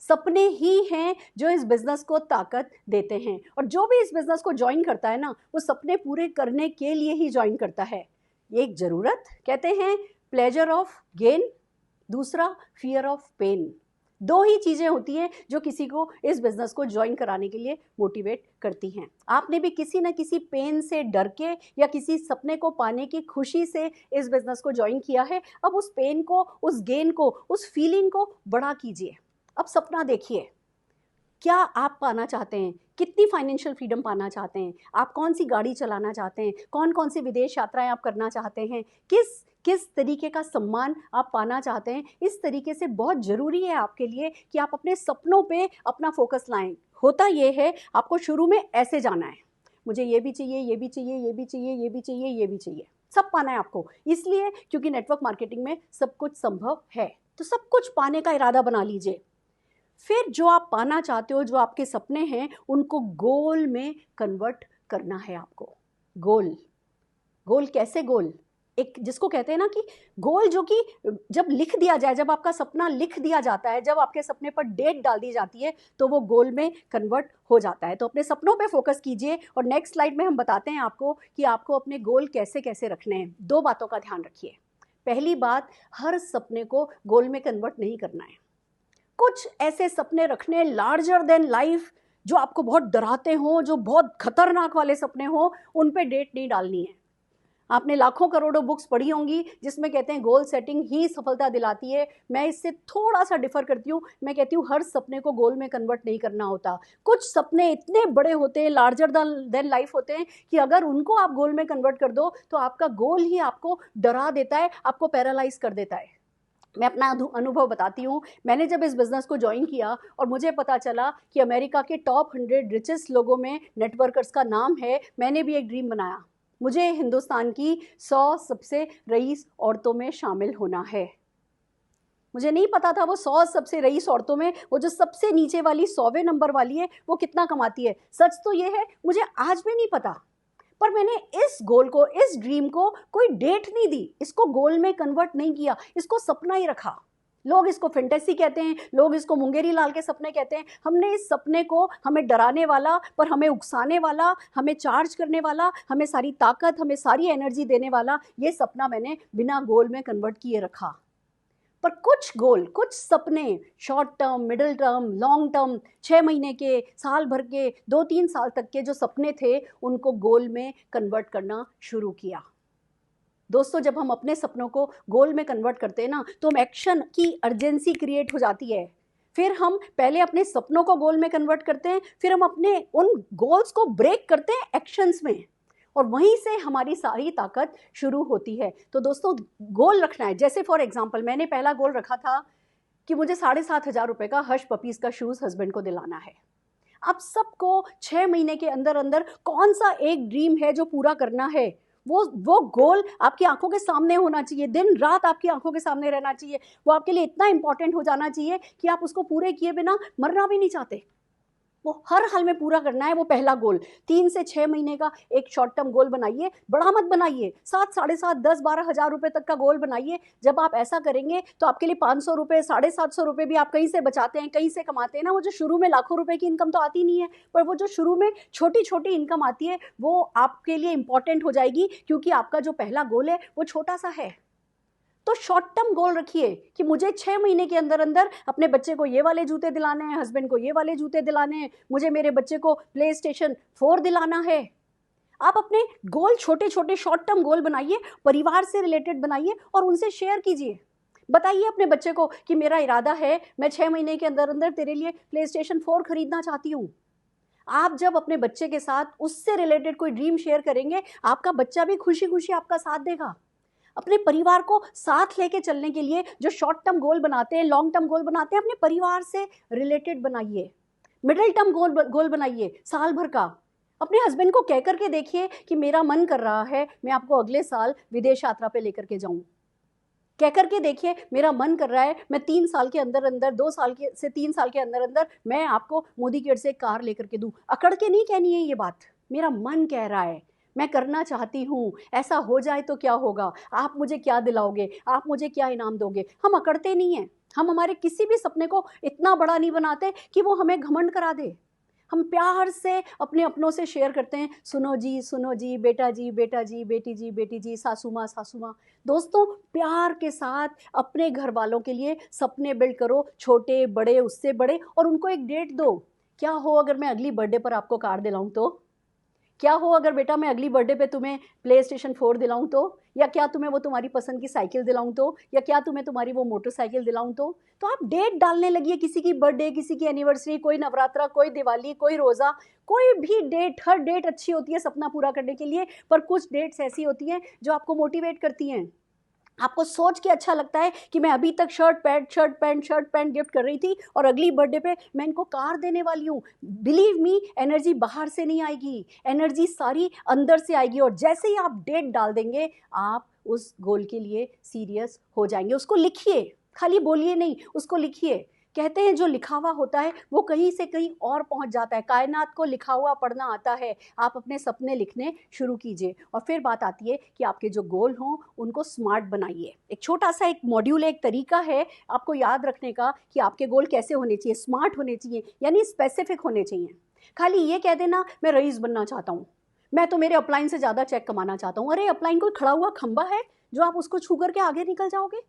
सपने ही हैं जो इस बिजनेस को ताकत देते हैं। और जो भी इस बिजनेस को ज्वाइन करता है ना, वो सपने पूरे करने के लिए ही ज्वाइन करता है। एक ज़रूरत, कहते हैं प्लेजर ऑफ गेन, दूसरा फियर ऑफ पेन। दो ही चीज़ें होती हैं जो किसी को इस बिज़नेस को ज्वाइन कराने के लिए मोटिवेट करती हैं। आपने भी किसी न किसी पेन से डर के या किसी सपने को पाने की खुशी से इस बिज़नेस को ज्वाइन किया है। अब उस पेन को, उस गेन को, उस फीलिंग को बड़ा कीजिए। अब सपना देखिए, क्या आप पाना चाहते हैं? कितनी फाइनेंशियल फ्रीडम पाना चाहते हैं? आप कौन सी गाड़ी चलाना चाहते हैं? कौन सी विदेश यात्राएं आप करना चाहते हैं? किस तरीके का सम्मान आप पाना चाहते हैं? इस तरीके से बहुत ज़रूरी है आपके लिए कि आप अपने सपनों पे अपना फोकस लाएं। होता ये है, आपको शुरू में ऐसे जाना है, मुझे ये भी चाहिए, ये भी चाहिए, ये भी चाहिए, ये भी चाहिए, ये भी चाहिए, सब पाना है आपको। इसलिए क्योंकि नेटवर्क मार्केटिंग में सब कुछ संभव है। तो सब कुछ पाने का इरादा बना लीजिए। फिर जो आप पाना चाहते हो, जो आपके सपने हैं, उनको गोल में कन्वर्ट करना है आपको। गोल कैसे? गोल एक जिसको कहते हैं ना कि गोल जो कि जब लिख दिया जाए, जब आपका सपना लिख दिया जाता है, जब आपके सपने पर डेट डाल दी जाती है तो वो गोल में कन्वर्ट हो जाता है। तो अपने सपनों पे फोकस कीजिए और नेक्स्ट स्लाइड में हम बताते हैं आपको कि आपको अपने गोल कैसे कैसे रखने हैं। दो बातों का ध्यान रखिए। पहली बात, हर सपने को गोल में कन्वर्ट नहीं करना है। कुछ ऐसे सपने रखने लार्जर देन लाइफ, जो आपको बहुत डराते हों, जो बहुत खतरनाक वाले सपने हों, उन पे डेट नहीं डालनी है। आपने लाखों करोड़ों बुक्स पढ़ी होंगी जिसमें कहते हैं गोल सेटिंग ही सफलता दिलाती है। मैं इससे थोड़ा सा डिफर करती हूँ। मैं कहती हूँ हर सपने को गोल में कन्वर्ट नहीं करना होता। कुछ सपने इतने बड़े होते हैं, लार्जर देन लाइफ होते हैं, कि अगर उनको आप गोल में कन्वर्ट कर दो तो आपका गोल ही आपको डरा देता है, आपको पैरालाइज कर देता है। मैं अपना अनुभव बताती हूँ। मैंने जब इस बिज़नेस को ज्वाइन किया और मुझे पता चला कि अमेरिका के टॉप 100 रिचेस्ट लोगों में नेटवर्कर्स का नाम है, मैंने भी एक ड्रीम बनाया। मुझे हिंदुस्तान की 100 सबसे रईस औरतों में शामिल होना है। मुझे नहीं पता था वो 100 सबसे रईस औरतों में वो जो सबसे नीचे वाली 100वें नंबर वाली है वो कितना कमाती है। सच तो ये है, मुझे आज भी नहीं पता, पर मैंने इस गोल को, इस ड्रीम को कोई डेट नहीं दी, इसको गोल में कन्वर्ट नहीं किया, इसको सपना ही रखा। लोग इसको फैंटेसी कहते हैं, लोग इसको मुंगेरी लाल के सपने कहते हैं। हमने इस सपने को हमें डराने वाला, पर हमें उकसाने वाला, हमें चार्ज करने वाला, हमें सारी ताकत, हमें सारी एनर्जी देने वाला, ये सपना मैंने बिना गोल में कन्वर्ट किए रखा। पर कुछ गोल, कुछ सपने, short term, middle term, long term, 6 महीने के, साल भर के, 2-3 साल तक के जो सपने थे, उनको गोल में कन्वर्ट करना शुरू किया। दोस्तों, जब हम अपने सपनों को गोल में कन्वर्ट करते हैं ना, तो हम एक्शन की अर्जेंसी क्रिएट हो जाती है। फिर हम पहले अपने सपनों को गोल में कन्वर्ट करते हैं, फिर हम अपने उन गोल्स को ब्रेक करते हैं एक्शंस में, और वहीं से हमारी सारी ताकत शुरू होती है। तो दोस्तों, गोल रखना है। जैसे फॉर एग्जांपल, मैंने पहला गोल रखा था कि मुझे 7,500 रुपये का हर्ष पपीज़ का शूज़ हस्बैंड को दिलाना है। आप सबको 6 महीने के अंदर अंदर कौन सा एक ड्रीम है जो पूरा करना है, वो गोल आपकी आंखों के सामने होना चाहिए, दिन रात आपकी आंखों के सामने रहना चाहिए। वो आपके लिए इतना इंपॉर्टेंट हो जाना चाहिए कि आप उसको पूरे किए बिना मरना भी नहीं चाहते। वो हर हाल में पूरा करना है। वो पहला गोल 3 से 6 महीने का एक शॉर्ट टर्म गोल बनाइए, बड़ा मत बनाइए। 7, 7,500, 10, 12,000 रुपये तक का गोल बनाइए। जब आप ऐसा करेंगे तो आपके लिए 500 रुपये, 750 रुपये भी आप कहीं से बचाते हैं, कहीं से कमाते हैं ना। वो जो शुरू में लाखों रुपए की इनकम तो आती नहीं है, पर वो जो शुरू में छोटी छोटी इनकम आती है, वो आपके लिए इंपॉर्टेंट हो जाएगी, क्योंकि आपका जो पहला गोल है वो छोटा सा है। तो शॉर्ट टर्म गोल रखिए कि मुझे 6 महीने के अंदर अंदर अपने बच्चे को ये वाले जूते दिलाने हैं, हस्बैंड को ये वाले जूते दिलाने हैं, मुझे मेरे बच्चे को PlayStation 4 दिलाना है। आप अपने गोल छोटे छोटे शॉर्ट टर्म गोल बनाइए, परिवार से रिलेटेड बनाइए और उनसे शेयर कीजिए। बताइए अपने बच्चे को कि मेरा इरादा है, मैं 6 महीने के अंदर अंदर तेरे लिए PlayStation 4 खरीदना चाहती हूँ। आप जब अपने बच्चे के साथ उससे रिलेटेड कोई ड्रीम शेयर करेंगे, आपका बच्चा भी खुशी खुशी आपका साथ देगा। अपने परिवार को साथ लेके चलने के लिए जो शॉर्ट टर्म गोल बनाते हैं, लॉन्ग टर्म गोल बनाते हैं, अपने परिवार से रिलेटेड बनाइए। मिडिल टर्म गोल बनाइए साल भर का। अपने हस्बैंड को कह करके देखिए कि मेरा मन कर रहा है मैं आपको अगले साल विदेश यात्रा पे लेकर के जाऊं। कह करके देखिए, मेरा मन कर रहा है मैं 3 साल के अंदर अंदर, 2 साल के से 3 साल के अंदर अंदर मैं आपको मोदी केयर से कार लेकर के दूं। अकड़ के नहीं कहनी है ये बात, मेरा मन कह रहा है, मैं करना चाहती हूँ, ऐसा हो जाए तो क्या होगा, आप मुझे क्या दिलाओगे, आप मुझे क्या इनाम दोगे। हम अकड़ते नहीं हैं। हम हमारे किसी भी सपने को इतना बड़ा नहीं बनाते कि वो हमें घमंड करा दे। हम प्यार से अपने अपनों से शेयर करते हैं, सुनो जी, बेटा जी, बेटा जी, बेटी जी, सासू माँ। दोस्तों, प्यार के साथ अपने घर वालों के लिए सपने बिल्ड करो, छोटे बड़े, उससे बड़े, और उनको एक डेट दो। क्या हो अगर मैं अगली बर्थडे पर आपको कार दिलाऊं तो? क्या हो अगर बेटा मैं अगली बर्थडे पे तुम्हें PlayStation 4 दिलाऊं तो? या क्या तुम्हें वो तुम्हारी पसंद की साइकिल दिलाऊं तो? या क्या तुम्हें तुम्हारी वो मोटरसाइकिल दिलाऊं तो आप डेट डालने लगिए। किसी की बर्थडे, किसी की एनिवर्सरी, कोई नवरात्रा, कोई दिवाली, कोई रोज़ा, कोई भी डेट, हर डेट अच्छी होती है सपना पूरा करने के लिए, पर कुछ डेट्स ऐसी होती हैं जो आपको मोटिवेट करती हैं। आपको सोच के अच्छा लगता है कि मैं अभी तक शर्ट पैंट गिफ्ट कर रही थी और अगली बर्थडे पे मैं इनको कार देने वाली हूँ। बिलीव मी, एनर्जी बाहर से नहीं आएगी, एनर्जी सारी अंदर से आएगी। और जैसे ही आप डेट डाल देंगे, आप उस गोल के लिए सीरियस हो जाएंगे। उसको लिखिए, खाली बोलिए नहीं, उसको लिखिए। कहते हैं जो लिखा हुआ होता है वो कहीं से कहीं और पहुंच जाता है। कायनात को लिखा हुआ पढ़ना आता है। आप अपने सपने लिखने शुरू कीजिए। और फिर बात आती है कि आपके जो गोल हों उनको स्मार्ट बनाइए। एक छोटा सा एक मॉड्यूल है, एक तरीका है आपको याद रखने का कि आपके गोल कैसे होने चाहिए। स्मार्ट होने चाहिए, यानी स्पेसिफिक होने चाहिए। खाली ये कह देना मैं रईस बनना चाहता हूँ, मैं तो मेरे अपलाइन से ज़्यादा चेक कमाना चाहता हूँ। अरे अपलाइन कोई खड़ा हुआ खंबा है जो आप उसको छू करके आगे निकल जाओगे?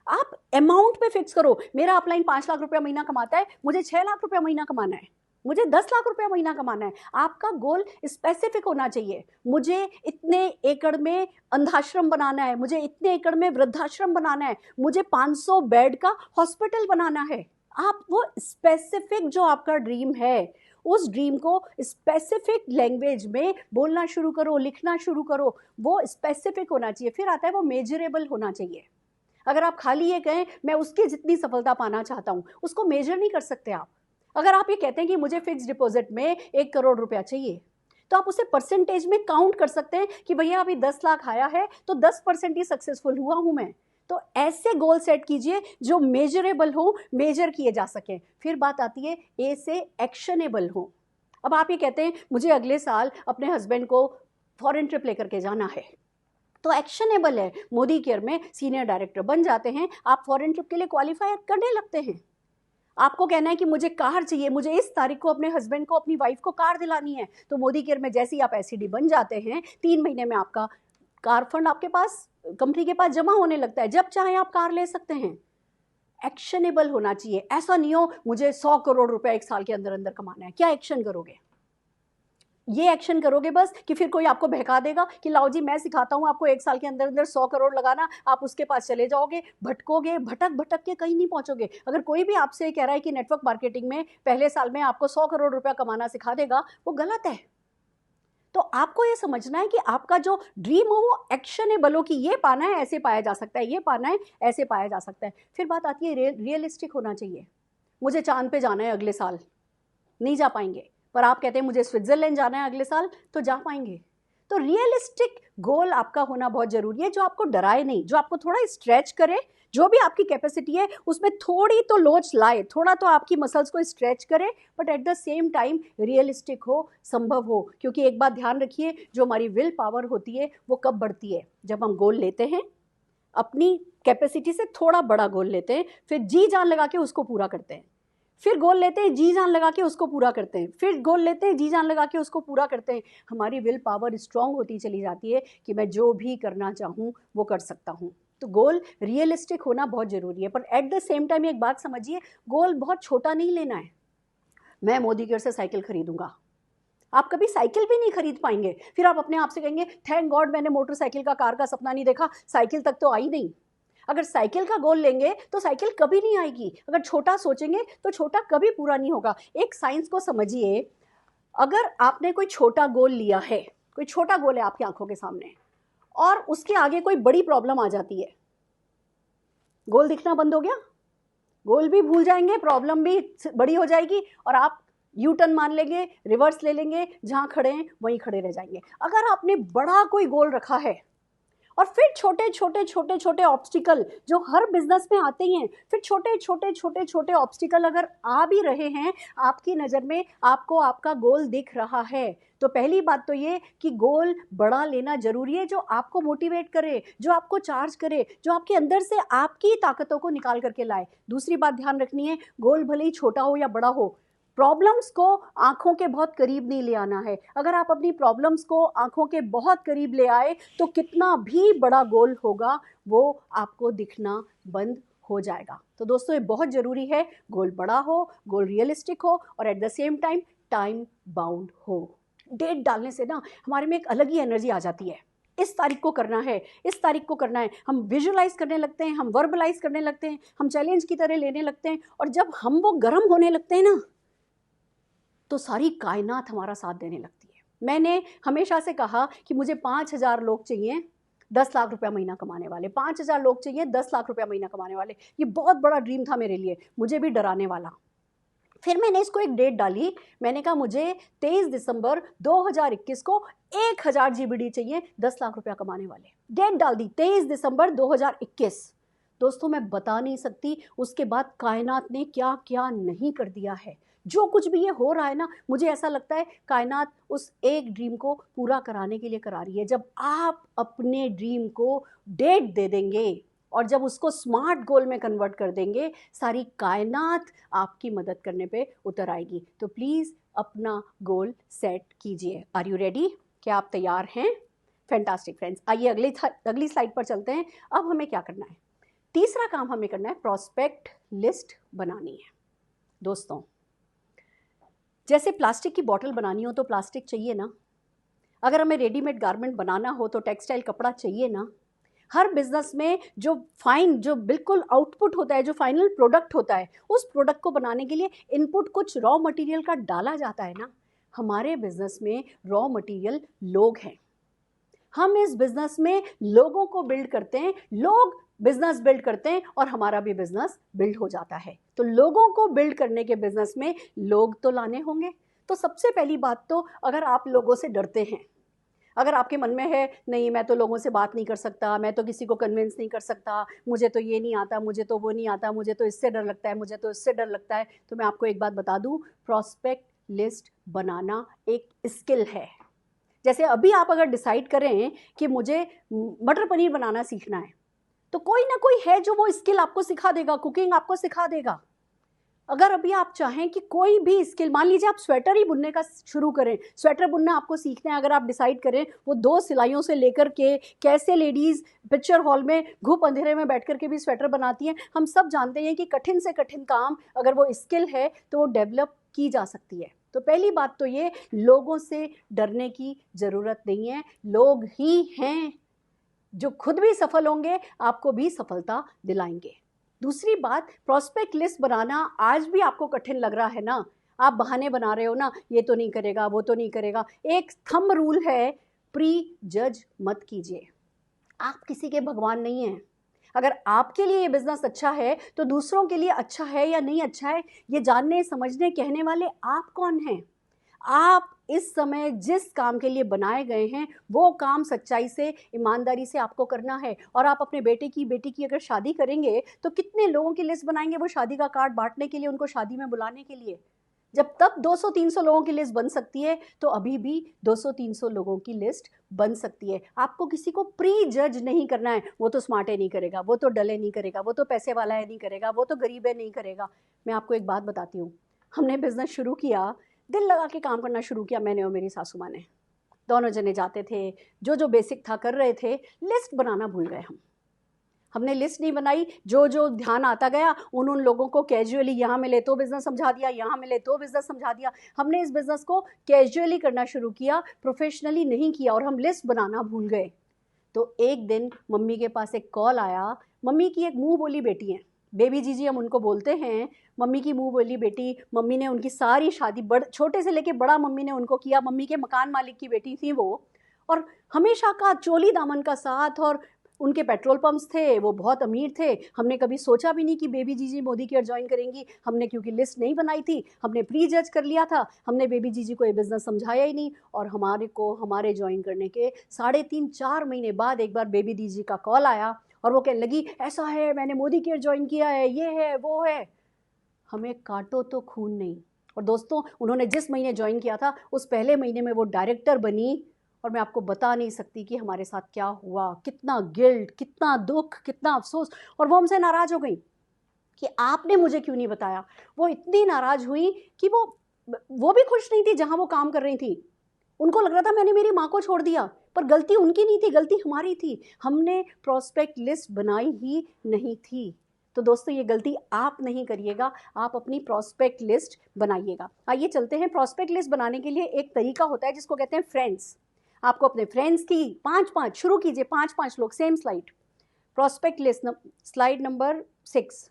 आप अमाउंट पे फिक्स करो। मेरा अपलाइन 5 लाख रुपया महीना कमाता है, मुझे 6 लाख रुपया महीना कमाना है, मुझे 10 लाख रुपया महीना कमाना है। आपका गोल स्पेसिफिक होना चाहिए। मुझे इतने एकड़ में अंधाश्रम बनाना है, मुझे इतने एकड़ में वृद्धाश्रम बनाना है, मुझे 500 बेड का हॉस्पिटल बनाना है। आप वो स्पेसिफिक जो आपका ड्रीम है, उस ड्रीम को स्पेसिफिक लैंग्वेज में बोलना शुरू करो, लिखना शुरू करो। वो स्पेसिफिक होना चाहिए। फिर आता है वो मेजरेबल होना चाहिए। अगर आप खाली ये कहें मैं उसकी जितनी सफलता पाना चाहता हूँ, उसको मेजर नहीं कर सकते आप। अगर आप ये कहते हैं कि मुझे फिक्स डिपॉजिट में 1 करोड़ रुपया चाहिए, तो आप उसे परसेंटेज में काउंट कर सकते हैं कि भैया अभी 10 लाख आया है तो 10% ही सक्सेसफुल हुआ हूँ मैं। तो ऐसे गोल सेट कीजिए जो मेजरेबल हो, मेजर किए जा सकें। फिर बात आती है ए से एक्शनेबल हो। अब आप ये कहते हैं मुझे अगले साल अपने हस्बैंड को फॉरेन ट्रिप लेकर के जाना है, तो एक्शनेबल है। मोदी केयर में सीनियर डायरेक्टर बन जाते हैं, आप फॉरेन ट्रिप के लिए क्वालिफाई करने लगते हैं। आपको कहना है कि मुझे कार चाहिए, मुझे इस तारीख को अपने हस्बैंड को, अपनी वाइफ को कार दिलानी है, तो मोदी केयर में जैसे ही आप एसईडी बन जाते हैं, 3 महीने में आपका कार फंड आपके पास, कंपनी के पास जमा होने लगता है। जब चाहे आप कार ले सकते हैं। एक्शनेबल होना चाहिए। ऐसा नहीं हो मुझे 100 करोड़ रुपए एक साल के अंदर अंदर कमाना है। क्या एक्शन करोगे? ये एक्शन करोगे बस कि फिर कोई आपको बहका देगा कि लाओ जी मैं सिखाता हूँ आपको 1 साल के अंदर अंदर 100 करोड़ लगाना, आप उसके पास चले जाओगे, भटकोगे, भटक भटक के कहीं नहीं पहुंचोगे। अगर कोई भी आपसे कह रहा है कि नेटवर्क मार्केटिंग में पहले साल में आपको 100 करोड़ रुपया कमाना सिखा देगा, वो गलत है। तो आपको ये समझना है कि आपका जो ड्रीम हो वो एक्शनेबल हो, कि ये पाना है ऐसे पाया जा सकता है, ये पाना है ऐसे पाया जा सकता है। फिर बात आती है रियलिस्टिक होना चाहिए। मुझे चांद पे जाना है अगले साल, नहीं जा पाएंगे, पर आप कहते हैं मुझे स्विट्जरलैंड जाना है अगले साल, तो जा पाएंगे। तो रियलिस्टिक गोल आपका होना बहुत जरूरी है, जो आपको डराए नहीं, जो आपको थोड़ा स्ट्रेच करे, जो भी आपकी कैपेसिटी है उसमें थोड़ी तो लोच लाए, थोड़ा तो आपकी मसल्स को स्ट्रेच करे, but at the same time realistic हो, संभव हो। क्योंकि एक बात ध्यान रखिए, जो हमारी विल पावर होती है वो कब बढ़ती है? जब हम गोल लेते हैं, अपनी कैपेसिटी से थोड़ा बड़ा गोल लेते हैं, फिर जी जान लगा के उसको पूरा करते हैं, फिर गोल लेते हैं, जी जान लगा के उसको पूरा करते हैं, फिर गोल लेते हैं, जी जान लगा के उसको पूरा करते हैं। हमारी विल पावर स्ट्रांग होती चली जाती है कि मैं जो भी करना चाहूँ वो कर सकता हूँ। तो गोल रियलिस्टिक होना बहुत ज़रूरी है, पर एट द सेम टाइम एक बात समझिए, गोल बहुत छोटा नहीं लेना है। मैं मोदी केयर से साइकिल खरीदूंगा, आप कभी साइकिल भी नहीं खरीद पाएंगे। फिर आप अपने आप से कहेंगे थैंक गॉड मैंने मोटरसाइकिल का, कार का सपना नहीं देखा, साइकिल तक तो आई नहीं। अगर साइकिल का गोल लेंगे तो साइकिल कभी नहीं आएगी। अगर छोटा सोचेंगे तो छोटा कभी पूरा नहीं होगा। एक साइंस को समझिए, अगर आपने कोई छोटा गोल लिया है, कोई छोटा गोल है आपकी आंखों के सामने, और उसके आगे कोई बड़ी प्रॉब्लम आ जाती है, गोल दिखना बंद हो गया, गोल भी भूल जाएंगे, प्रॉब्लम भी बड़ी हो जाएगी, और आप यू टर्न मान लेंगे, रिवर्स ले लेंगे, जहां खड़े हैं वहीं खड़े रह जाएंगे। अगर आपने बड़ा कोई गोल रखा है, और फिर छोटे छोटे छोटे छोटे ऑब्स्टिकल जो हर बिजनेस में आते ही हैं, फिर छोटे छोटे छोटे छोटे ऑब्स्टिकल अगर आ भी रहे हैं आपकी नज़र में, आपको आपका गोल दिख रहा है, तो पहली बात तो ये कि गोल बड़ा लेना जरूरी है, जो आपको मोटिवेट करे, जो आपको चार्ज करे, जो आपके अंदर से आपकी ताकतों को निकाल करके लाए। दूसरी बात ध्यान रखनी है, गोल भले ही छोटा हो या बड़ा हो, प्रॉब्लम्स को आंखों के बहुत करीब नहीं ले आना है। अगर आप अपनी प्रॉब्लम्स को आंखों के बहुत करीब ले आए तो कितना भी बड़ा गोल होगा वो आपको दिखना बंद हो जाएगा। तो दोस्तों ये बहुत ज़रूरी है, गोल बड़ा हो, गोल रियलिस्टिक हो, और at the same time time bound हो। डेट डालने से ना हमारे में एक अलग ही एनर्जी आ जाती है। इस तारीख को करना है, इस तारीख को करना है, हम विजुअलाइज करने लगते हैं, हम वर्बलाइज करने लगते हैं, हम चैलेंज की तरह लेने लगते हैं, और जब हम वो गर्म होने लगते हैं ना, तो सारी कायनात हमारा साथ देने लगती है। मैंने हमेशा से कहा कि मुझे 5,000 लोग चाहिए 10 लाख रुपया महीना कमाने वाले, 5,000 लोग चाहिए 10 लाख रुपया महीना कमाने वाले। ये बहुत बड़ा ड्रीम था मेरे लिए, मुझे भी डराने वाला। फिर मैंने इसको एक डेट डाली, मैंने कहा मुझे 23 दिसंबर 2021 को 1000 GBD चाहिए 10 लाख रुपया कमाने वाले। डेट डाल दी 23 दिसंबर 2021। दोस्तों मैं बता नहीं सकती उसके बाद कायनात ने क्या क्या नहीं कर दिया है। जो कुछ भी ये हो रहा है ना, मुझे ऐसा लगता है कायनात उस एक ड्रीम को पूरा कराने के लिए करा रही है। जब आप अपने ड्रीम को डेट दे देंगे और जब उसको स्मार्ट गोल में कन्वर्ट कर देंगे, सारी कायनात आपकी मदद करने पे उतर आएगी। तो प्लीज़ अपना गोल सेट कीजिए। Are you ready? क्या आप तैयार हैं? फैंटास्टिक फ्रेंड्स, आइए अगली स्लाइड पर चलते हैं। अब हमें क्या करना है? तीसरा काम हमें करना है, प्रॉस्पेक्ट लिस्ट बनानी है। दोस्तों जैसे प्लास्टिक की बॉटल बनानी हो तो प्लास्टिक चाहिए ना, अगर हमें रेडीमेड गारमेंट बनाना हो तो टेक्सटाइल कपड़ा चाहिए ना। हर बिजनेस में जो बिल्कुल आउटपुट होता है, जो फाइनल प्रोडक्ट होता है, उस प्रोडक्ट को बनाने के लिए इनपुट कुछ रॉ मटेरियल का डाला जाता है ना। हमारे बिजनेस में रॉ मटेरियल लोग हैं। हम इस बिजनेस में लोगों को बिल्ड करते हैं, लोग बिजनेस बिल्ड करते हैं, और हमारा भी बिजनेस बिल्ड हो जाता है। तो लोगों को बिल्ड करने के बिजनेस में लोग तो लाने होंगे। तो सबसे पहली बात तो, अगर आप लोगों से डरते हैं, अगर आपके मन में है नहीं मैं तो लोगों से बात नहीं कर सकता, मैं तो किसी को कन्विंस नहीं कर सकता, मुझे तो ये नहीं आता, मुझे तो वो नहीं आता, मुझे तो इससे डर लगता है, मुझे तो इससे डर लगता है, तो मैं आपको एक बात बता दूं, प्रॉस्पेक्ट लिस्ट बनाना एक स्किल है। जैसे अभी आप अगर डिसाइड करें कि मुझे मटर पनीर बनाना सीखना है, तो कोई ना कोई है जो वो स्किल आपको सिखा देगा, कुकिंग आपको सिखा देगा। अगर अभी आप चाहें कि कोई भी स्किल, मान लीजिए आप स्वेटर ही बुनने का शुरू करें, स्वेटर बुनना आपको सीखना है, अगर आप डिसाइड करें वो 2 सिलाइयों से लेकर के कैसे लेडीज़ पिक्चर हॉल में घूप अंधेरे में बैठ कर के भी स्वेटर बनाती हैं, हम सब जानते हैं कि कठिन से कठिन काम अगर वो स्किल है तो वो डेवलप की जा सकती है। तो पहली बात तो ये, लोगों से डरने की ज़रूरत नहीं है, लोग ही हैं जो खुद भी सफल होंगे, आपको भी सफलता दिलाएंगे। दूसरी बात, प्रॉस्पेक्ट लिस्ट बनाना आज भी आपको कठिन लग रहा है ना, आप बहाने बना रहे हो ना, ये तो नहीं करेगा, वो तो नहीं करेगा। एक थंब रूल है, प्री जज मत कीजिए। आप किसी के भगवान नहीं हैं। अगर आपके लिए ये बिजनेस अच्छा है तो दूसरों के लिए अच्छा है या नहीं अच्छा है, ये जानने समझने कहने वाले आप कौन हैं? आप इस समय जिस काम के लिए बनाए गए हैं वो काम सच्चाई से, ईमानदारी से आपको करना है। और आप अपने बेटी की अगर शादी करेंगे तो कितने लोगों की लिस्ट बनाएंगे वो शादी का कार्ड बांटने के लिए, उनको शादी में बुलाने के लिए। जब तब 200-300 लोगों की लिस्ट बन सकती है तो अभी भी 200-300 लोगों की लिस्ट बन सकती है। आपको किसी को प्री जज नहीं करना है, वो तो स्मार्ट है नहीं करेगा, वो तो डल है नहीं करेगा, वो तो पैसे वाला है नहीं करेगा, वो तो गरीब है नहीं करेगा। मैं आपको एक बात बताती हूँ, हमने बिजनेस शुरू किया, दिल लगा के काम करना शुरू किया, मैंने और मेरी सासू माँ ने। दोनों जने जाते थे, जो बेसिक था कर रहे थे, लिस्ट बनाना भूल गए हमने लिस्ट नहीं बनाई। जो ध्यान आता गया उन लोगों को कैजुअली, यहाँ मिले तो बिज़नेस समझा दिया, यहाँ मिले तो बिज़नेस समझा दिया। हमने इस बिज़नेस को कैजुअली करना शुरू किया, प्रोफेशनली नहीं किया, और हम लिस्ट बनाना भूल गए। तो एक दिन मम्मी के पास एक कॉल आया। मम्मी की एक मुँह बोली बेटी है, बेबी जीजी हम उनको बोलते हैं। मम्मी की मुँह बोली बेटी, मम्मी ने उनकी सारी शादी छोटे से लेके बड़ा मम्मी ने उनको किया। मम्मी के मकान मालिक की बेटी थी वो, और हमेशा का चोली दामन का साथ, और उनके पेट्रोल पंप्स थे, वो बहुत अमीर थे। हमने कभी सोचा भी नहीं कि बेबी जीजी मोदी केयर ज्वाइन करेंगी। हमने क्योंकि लिस्ट नहीं बनाई थी, हमने प्री जज कर लिया था, हमने बेबी जीजी को ये बिज़नेस समझाया ही नहीं। और हमारे ज्वाइन करने के 3.5-4 महीने बाद एक बार बेबी जीजी का कॉल आया और वो कहने लगी ऐसा है, मैंने मोदी केयर ज्वाइन किया है, ये है वो है। हमें काटो तो खून नहीं। और दोस्तों, उन्होंने जिस महीने ज्वाइन किया था उस पहले महीने में वो डायरेक्टर बनी, और मैं आपको बता नहीं सकती कि हमारे साथ क्या हुआ, कितना गिल्ट, कितना दुख, कितना अफसोस। और वो हमसे नाराज़ हो गई कि आपने मुझे क्यों नहीं बताया। वो इतनी नाराज़ हुई कि वो भी खुश नहीं थी जहाँ वो काम कर रही थी। उनको लग रहा था मैंने मेरी माँ को छोड़ दिया, पर गलती उनकी नहीं थी, गलती हमारी थी। हमने प्रॉस्पेक्ट लिस्ट बनाई ही नहीं थी। तो दोस्तों, ये गलती आप नहीं करिएगा, आप अपनी प्रॉस्पेक्ट लिस्ट बनाइएगा। आइए चलते हैं। प्रॉस्पेक्ट लिस्ट बनाने के लिए एक तरीका होता है जिसको कहते हैं फ्रेंड्स। आपको अपने फ्रेंड्स की 5-5 शुरू कीजिए, 5-5 लोग, same slide. Prospect list slide number 6।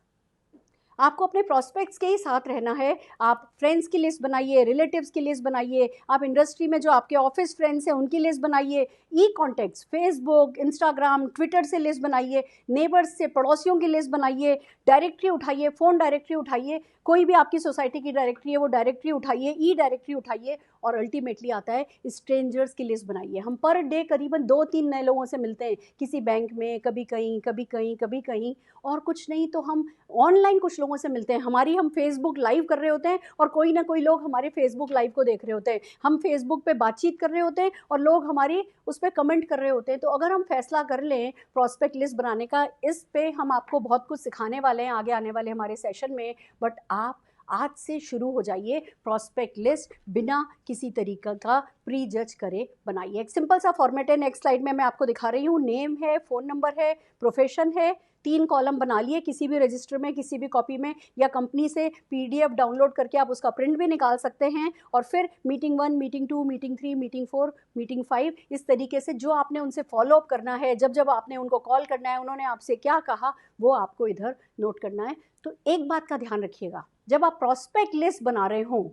आपको अपने प्रॉस्पेक्ट्स के ही साथ रहना है। आप फ्रेंड्स की लिस्ट बनाइए, रिलेटिव्स की लिस्ट बनाइए, आप इंडस्ट्री में जो आपके ऑफिस फ्रेंड्स हैं उनकी लिस्ट बनाइए, ई कॉन्टैक्ट्स, फेसबुक, इंस्टाग्राम, ट्विटर से लिस्ट बनाइए, नेबर्स से, पड़ोसियों की लिस्ट बनाइए, डायरेक्टरी उठाइए, फ़ोन डायरेक्टरी उठाइए, कोई भी आपकी सोसाइटी की डायरेक्टरी है वो डायरेक्टरी उठाइए, ई डायरेक्टरी उठाइए, और अल्टीमेटली आता है स्ट्रेंजर्स की लिस्ट बनाइए। हम पर डे करीबन 2-3 नए लोगों से मिलते हैं, किसी बैंक में, कभी कहीं, कभी कहीं, कभी कहीं, और कुछ नहीं तो हम ऑनलाइन कुछ लोगों से मिलते हैं। हम फेसबुक लाइव कर रहे होते हैं और कोई ना कोई लोग हमारे फेसबुक लाइव को देख रहे होते हैं। हम फेसबुक पे बातचीत कर रहे होते हैं और लोग हमारी उस पर कमेंट कर रहे होते हैं। तो अगर हम फैसला कर लें प्रॉस्पेक्ट लिस्ट बनाने का, इस पे हम आपको बहुत कुछ सिखाने वाले हैं आगे आने वाले हमारे सेशन में, बट आप आज से शुरू हो जाइए। प्रॉस्पेक्ट लिस्ट बिना किसी तरीका का प्री जज करे बनाइए। एक सिंपल सा फॉर्मेट है, नेक्स्ट स्लाइड में मैं आपको दिखा रही हूँ। नेम है, फ़ोन नंबर है, प्रोफेशन है, 3 कॉलम बना लिए किसी भी रजिस्टर में, किसी भी कॉपी में, या कंपनी से PDF डाउनलोड करके आप उसका प्रिंट भी निकाल सकते हैं। और फिर meeting 1, meeting 2, meeting 3, meeting 4, meeting 5, इस तरीके से जो आपने उनसे फॉलोअप करना है, जब आपने उनको कॉल करना है, उन्होंने आपसे क्या कहा, वो आपको इधर नोट करना है। तो एक बात का ध्यान रखिएगा, जब आप प्रॉस्पेक्ट लिस्ट बना रहे हों,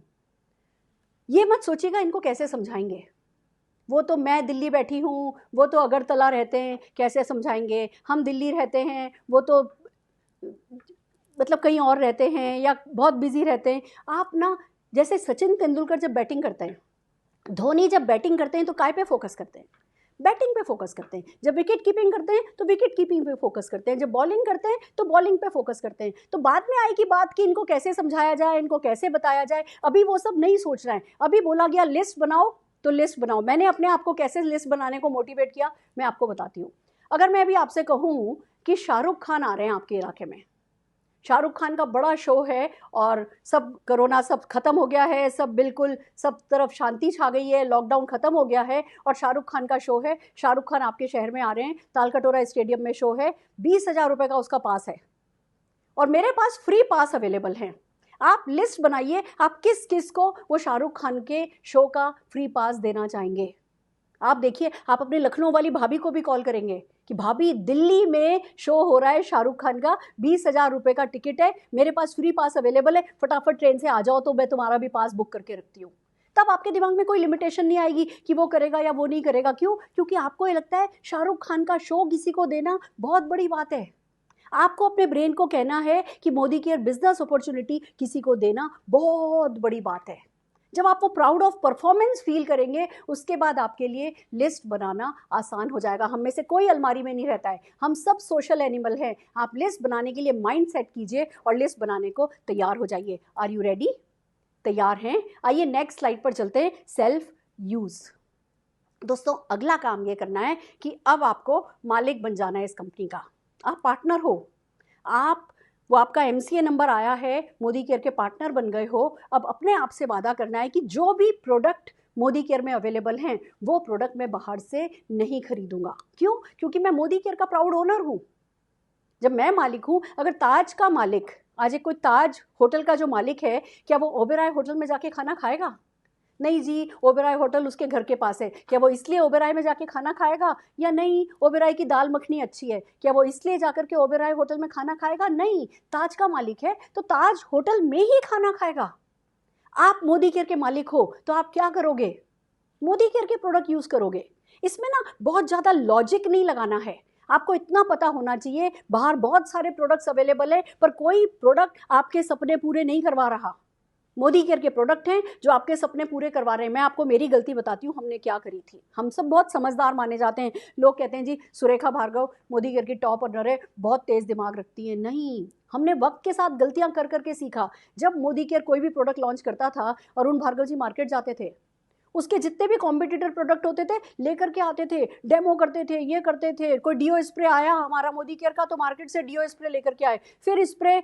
ये मत सोचिएगा इनको कैसे समझाएंगे, वो तो मैं दिल्ली बैठी हूँ, वो तो अगरतला रहते हैं, कैसे समझाएंगे, हम दिल्ली रहते हैं, वो तो मतलब कहीं और रहते हैं या बहुत बिजी रहते हैं। आप ना, जैसे सचिन तेंदुलकर जब बैटिंग करते हैं, धोनी जब बैटिंग करते हैं तो काय पे फोकस करते हैं, बैटिंग पे फोकस करते हैं। जब विकेट कीपिंग करते हैं तो विकेट कीपिंग पे फोकस करते हैं, जब बॉलिंग करते हैं तो बॉलिंग पे फोकस करते हैं। तो बाद में आएगी बात कि इनको कैसे समझाया जाए, इनको कैसे बताया जाए, अभी वो सब नहीं सोच रहे हैं। अभी बोला गया लिस्ट बनाओ तो लिस्ट बनाओ। मैंने अपने आप को कैसे लिस्ट बनाने को मोटिवेट किया, मैं आपको बताती हूँ। अगर मैं अभी आपसे कहूँ कि शाहरुख खान आ रहे हैं आपके इलाके में, शाहरुख खान का बड़ा शो है और सब कोरोना सब खत्म हो गया है, सब बिल्कुल सब तरफ शांति छा गई है, लॉकडाउन खत्म हो गया है और शाहरुख खान का शो है, शाहरुख खान आपके शहर में आ रहे हैं, तालकटोरा स्टेडियम में शो है, 20,000 रुपये का उसका पास है और मेरे पास फ्री पास अवेलेबल हैं। आप लिस्ट बनाइए, आप किस किस को वो शाहरुख खान के शो का फ्री पास देना चाहेंगे। आप देखिए, आप अपने लखनऊ वाली भाभी को भी कॉल करेंगे कि भाभी दिल्ली में शो हो रहा है शाहरुख खान का, 20,000 रुपये का टिकट है, मेरे पास फ्री पास अवेलेबल है, फटाफट ट्रेन से आ जाओ तो मैं तुम्हारा भी पास बुक करके रखती हूँ। तब आपके दिमाग में कोई लिमिटेशन नहीं आएगी कि वो करेगा या वो नहीं करेगा। क्यों? क्योंकि आपको ये लगता है शाहरुख खान का शो किसी को देना बहुत बड़ी बात है। आपको अपने ब्रेन को कहना है कि मोदी केयर बिजनेस अपॉर्चुनिटी किसी को देना बहुत बड़ी बात है। जब आप वो प्राउड ऑफ परफॉर्मेंस फील करेंगे, उसके बाद आपके लिए लिस्ट बनाना आसान हो जाएगा। हम में से कोई अलमारी में नहीं रहता है, हम सब सोशल एनिमल हैं। आप लिस्ट बनाने के लिए माइंड सेट कीजिए और लिस्ट बनाने को तैयार हो जाइए। Are you ready? तैयार हैं? आइए नेक्स्ट स्लाइड पर चलते हैं। Self use. दोस्तों, अगला काम ये करना है कि अब आपको मालिक बन जाना है इस कंपनी का। आप पार्टनर हो, वो आपका MCA नंबर आया है, मोदी केयर के पार्टनर बन गए हो। अब अपने आप से वादा करना है कि जो भी प्रोडक्ट मोदी केयर में अवेलेबल हैं वो प्रोडक्ट मैं बाहर से नहीं खरीदूंगा। क्यों? क्योंकि मैं मोदी केयर का प्राउड ओनर हूँ। जब मैं मालिक हूँ, अगर ताज का मालिक, आज एक कोई ताज होटल का जो मालिक है, क्या वो ओबेरॉय होटल में जाके खाना खाएगा? नहीं जी, ओबेरॉय होटल उसके घर के पास है, क्या वो इसलिए ओबेरॉय में जाके खाना खाएगा? या नहीं, ओबेरॉय की दाल मखनी अच्छी है, क्या वो इसलिए जाकर के ओबेरॉय होटल में खाना खाएगा? नहीं, ताज का मालिक है तो ताज होटल में ही खाना खाएगा। आप मोदी केयर के मालिक हो तो आप क्या करोगे? मोदी केयर के प्रोडक्ट यूज करोगे। इसमें ना बहुत ज़्यादा लॉजिक नहीं लगाना है। आपको इतना पता होना चाहिए, बाहर बहुत सारे प्रोडक्ट्स अवेलेबल है पर कोई प्रोडक्ट आपके सपने पूरे नहीं करवा रहा। मोदी केयर के प्रोडक्ट हैं जो आपके सपने पूरे करवा रहे हैं। मैं आपको मेरी गलती बताती हूँ, हमने क्या करी थी। हम सब बहुत समझदार माने जाते हैं, लोग कहते हैं जी सुरेखा भार्गव मोदी केयर की टॉप ऑनर है, बहुत तेज दिमाग रखती है। नहीं, हमने वक्त के साथ गलतियां कर करके सीखा। जब मोदी केयर कोई भी प्रोडक्ट लॉन्च करता था, अरुण भार्गव जी मार्केट जाते थे, उसके जितने भी कॉम्पिटिटर प्रोडक्ट होते थे लेकर के आते थे, डेमो करते थे, ये करते थे। कोई डीओ स्प्रे आया हमारा मोदी केयर का तो मार्केट से डीओ स्प्रे लेकर के आए, फिर स्प्रे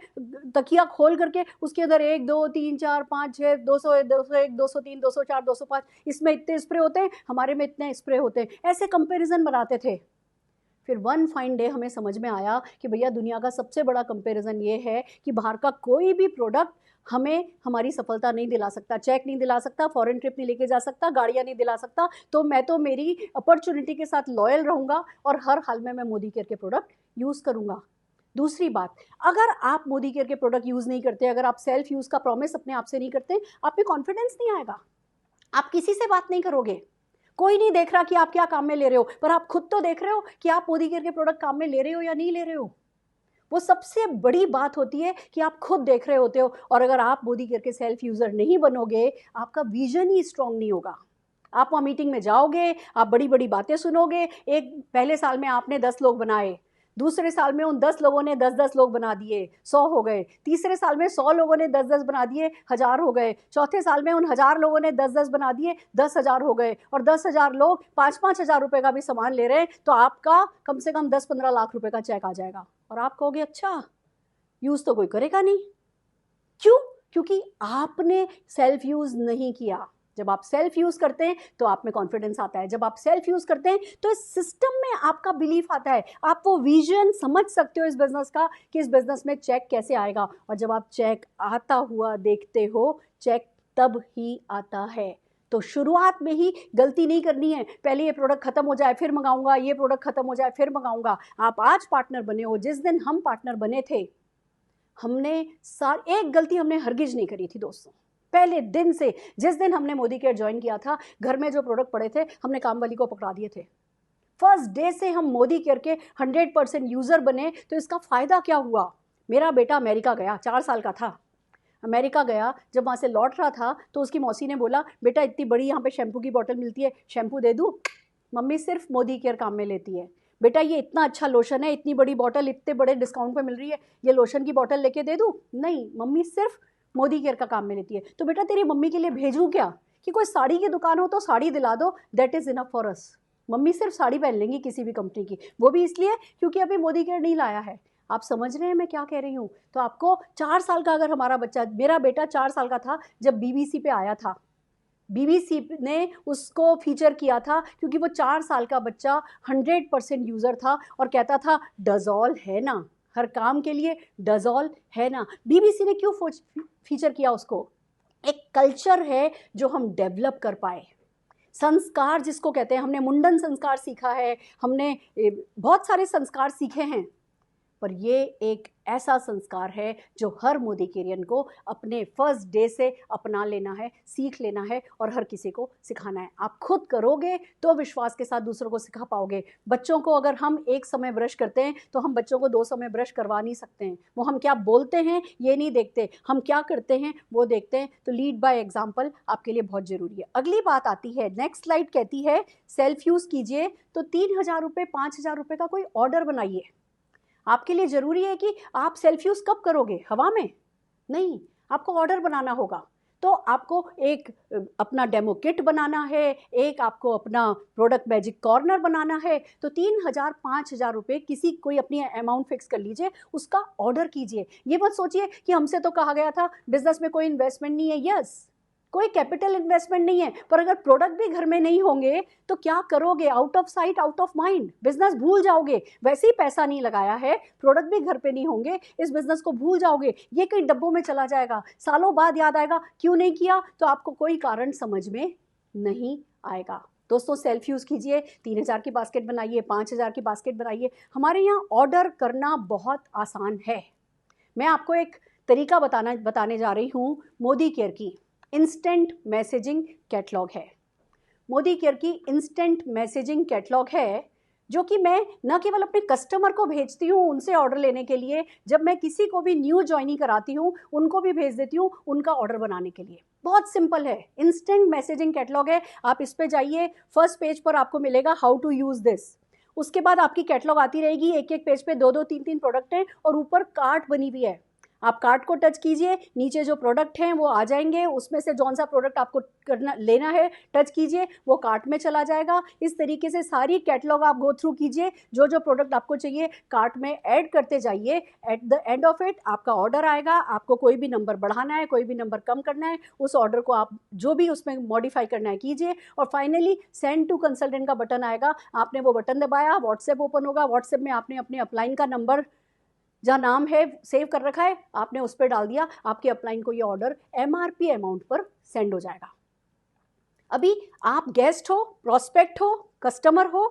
तकिया खोल करके उसके अंदर 1 2 3 4 5 6 200 201 203 204 205, इसमें इतने स्प्रे होते हैं, हमारे में इतने स्प्रे होते हैं, ऐसे कंपेरिजन बनाते थे। फिर वन फाइन डे हमें समझ में आया कि भैया दुनिया का सबसे बड़ा कंपैरिजन ये है कि बाहर का कोई भी प्रोडक्ट हमें हमारी सफलता नहीं दिला सकता, चेक नहीं दिला सकता, फॉरेन ट्रिप नहीं लेके जा सकता, गाड़ियाँ नहीं दिला सकता। तो मैं तो मेरी अपॉर्चुनिटी के साथ लॉयल रहूँगा और हर हाल में मैं मोदी केयर के प्रोडक्ट यूज़ करूँगा। दूसरी बात, अगर आप मोदी केयर के प्रोडक्ट यूज़ नहीं करते, अगर आप सेल्फ यूज़ का प्रॉमिस अपने आप से नहीं करते, आप में कॉन्फिडेंस नहीं आएगा, आप किसी से बात नहीं करोगे। कोई नहीं देख रहा कि आप क्या काम में ले रहे हो, पर आप खुद तो देख रहे हो कि आप मोदी केयर के प्रोडक्ट काम में ले रहे हो या नहीं ले रहे हो। वो सबसे बड़ी बात होती है कि आप खुद देख रहे होते हो। और अगर आप मोदी केयर के सेल्फ यूजर नहीं बनोगे, आपका विजन ही स्ट्रांग नहीं होगा। आप वहाँ मीटिंग में जाओगे, आप बड़ी बड़ी बातें सुनोगे। एक पहले साल में आपने 10 लोग बनाए, दूसरे साल में उन 10 लोगों ने 10-10 लोग बना दिए, 100 हो गए। तीसरे साल में 100 लोगों ने 10-10 बना दिए, 1000 हो गए। चौथे साल में उन 1000 लोगों ने 10-10 बना दिए, 10,000 हो गए। और 10,000 लोग 5-5 हज़ार रुपये का भी सामान ले रहे हैं, तो आपका कम से कम 10-15 लाख रुपए का चेक आ जाएगा। और आप कहोगे अच्छा, यूज़ तो कोई करेगा नहीं। क्यों? क्योंकि आपने सेल्फ यूज़ नहीं किया। जब आप सेल्फ यूज़ करते हैं तो आप में कॉन्फिडेंस आता है। जब आप सेल्फ यूज़ करते हैं तो इस सिस्टम में आपका बिलीफ आता है। आप वो विजन समझ सकते हो इस बिज़नेस का कि इस बिज़नेस में चेक कैसे आएगा। और जब आप चेक आता हुआ देखते हो, चेक तब ही आता है। तो शुरुआत में ही गलती नहीं करनी है, पहले ये प्रोडक्ट खत्म हो जाए फिर मंगाऊंगा, ये प्रोडक्ट खत्म हो जाए फिर मंगाऊंगा। आप आज पार्टनर बने हो, जिस दिन हम पार्टनर बने थे, हमने एक गलती हमने हरगिज नहीं करी थी दोस्तों। पहले दिन से, जिस दिन हमने मोदी केयर ज्वाइन किया था, घर में जो प्रोडक्ट पड़े थे हमने काम वाली को पकड़ा दिए थे। फर्स्ट डे से हम मोदी केयर के 100% यूजर बने। तो इसका फायदा क्या हुआ? मेरा बेटा अमेरिका गया, 4 साल का था, अमेरिका गया। जब वहाँ से लौट रहा था तो उसकी मौसी ने बोला, बेटा इतनी बड़ी यहाँ पे शैम्पू की बोतल मिलती है, शैम्पू दे दूँ? मम्मी सिर्फ मोदी केयर काम में लेती है। बेटा ये इतना अच्छा लोशन है, इतनी बड़ी बोतल इतने बड़े डिस्काउंट पे मिल रही है, ये लोशन की बोतल लेके दे दूँ? नहीं, मम्मी सिर्फ मोदी केयर का काम में लेती है। तो बेटा तेरी मम्मी के लिए भेजूँ क्या कि कोई साड़ी की दुकान हो तो साड़ी दिला दो, that is enough for us. Mummy सिर्फ साड़ी पहन लेंगी किसी भी कंपनी की, वो भी इसलिए क्योंकि अभी मोदी केयर नहीं लाया है। आप समझ रहे हैं मैं क्या कह रही हूँ? तो आपको 4 साल का, अगर हमारा बच्चा, मेरा बेटा 4 साल का था जब बीबीसी पे आया था, बीबीसी ने उसको फीचर किया था क्योंकि वो 4 साल का बच्चा 100% यूज़र था और कहता था डज़ॉल है ना, हर काम के लिए डज़ॉल है ना। बीबीसी ने क्यों फीचर किया उसको? एक कल्चर है जो हम डेवलप कर पाए, संस्कार जिसको कहते हैं। हमने मुंडन संस्कार सीखा है, हमने बहुत सारे संस्कार सीखे हैं, पर ये एक ऐसा संस्कार है जो हर मोदिकेरियन को अपने फर्स्ट डे से अपना लेना है, सीख लेना है और हर किसी को सिखाना है। आप खुद करोगे तो विश्वास के साथ दूसरों को सिखा पाओगे। बच्चों को अगर हम एक समय ब्रश करते हैं तो हम बच्चों को 2 समय ब्रश करवा नहीं सकते हैं। वो हम क्या बोलते हैं ये नहीं देखते, हम क्या करते हैं वो देखते हैं। तो लीड बाय एग्जाम्पल आपके लिए बहुत ज़रूरी है। अगली बात आती है, नेक्स्ट स्लाइड कहती है सेल्फ यूज़ कीजिए। तो 3,000 रुपये 5,000 रुपये का कोई ऑर्डर बनाइए। आपके लिए ज़रूरी है कि आप सेल्फ यूज़ कब करोगे? हवा में नहीं, आपको ऑर्डर बनाना होगा। तो आपको एक अपना डेमो किट बनाना है, एक आपको अपना प्रोडक्ट मैजिक कॉर्नर बनाना है। तो 3,000 5,000 रुपये किसी, कोई अपनी अमाउंट फिक्स कर लीजिए, उसका ऑर्डर कीजिए। ये मत सोचिए कि हमसे तो कहा गया था बिजनेस में कोई इन्वेस्टमेंट नहीं है। यस, कोई कैपिटल इन्वेस्टमेंट नहीं है, पर अगर प्रोडक्ट भी घर में नहीं होंगे तो क्या करोगे? Out of sight out of mind, business भूल जाओगे। वैसे ही पैसा नहीं लगाया है, प्रोडक्ट भी घर पे नहीं होंगे, इस बिजनेस को भूल जाओगे, ये कई डब्बों में चला जाएगा। सालों बाद याद आएगा क्यों नहीं किया, तो आपको कोई कारण समझ में नहीं आएगा। दोस्तों, सेल्फ यूज़ कीजिए, 3,000 की बास्केट बनाइए, 5,000 की बास्केट बनाइए। हमारे यहाँ ऑर्डर करना बहुत आसान है। मैं आपको एक तरीका बताने जा रही हूँ। मोदी केयर की इंस्टेंट मैसेजिंग कैटलॉग है। मोदी केयर की इंस्टेंट मैसेजिंग कैटलॉग है, जो कि मैं न केवल अपने कस्टमर को भेजती हूँ उनसे ऑर्डर लेने के लिए, जब मैं किसी को भी न्यू ज्वाइनिंग कराती हूँ उनको भी भेज देती हूँ उनका ऑर्डर बनाने के लिए। बहुत सिंपल है, इंस्टेंट मैसेजिंग कैटलॉग है। आप इस पे जाइए, फर्स्ट पेज पर आपको मिलेगा हाउ टू यूज़ दिस। उसके बाद आपकी कैटलॉग आती रहेगी, एक एक पेज पे 2-2 3-3 प्रोडक्ट हैं और ऊपर कार्ट बनी हुई है। आप कार्ट को टच कीजिए, नीचे जो प्रोडक्ट हैं वो आ जाएंगे, उसमें से जौन सा प्रोडक्ट आपको लेना है टच कीजिए, वो कार्ट में चला जाएगा। इस तरीके से सारी कैटलॉग आप गो थ्रू कीजिए, जो जो प्रोडक्ट आपको चाहिए कार्ट में ऐड करते जाइए। At the end of it आपका ऑर्डर आएगा। आपको कोई भी नंबर बढ़ाना है, कोई भी नंबर कम करना है, उस ऑर्डर को आप जो भी उसमें मॉडिफाई करना है कीजिए, और फाइनली सेंड टू कंसल्टेंट का बटन आएगा। आपने वो बटन दबाया, व्हाट्सएप ओपन होगा, व्हाट्सएप में आपने अपने अपलाइन का नंबर जहाँ नाम है सेव कर रखा है, आपने उस पर डाल दिया, आपके अपलाइन को ये ऑर्डर MRP अमाउंट पर सेंड हो जाएगा। अभी आप गेस्ट हो, प्रोस्पेक्ट हो, कस्टमर हो,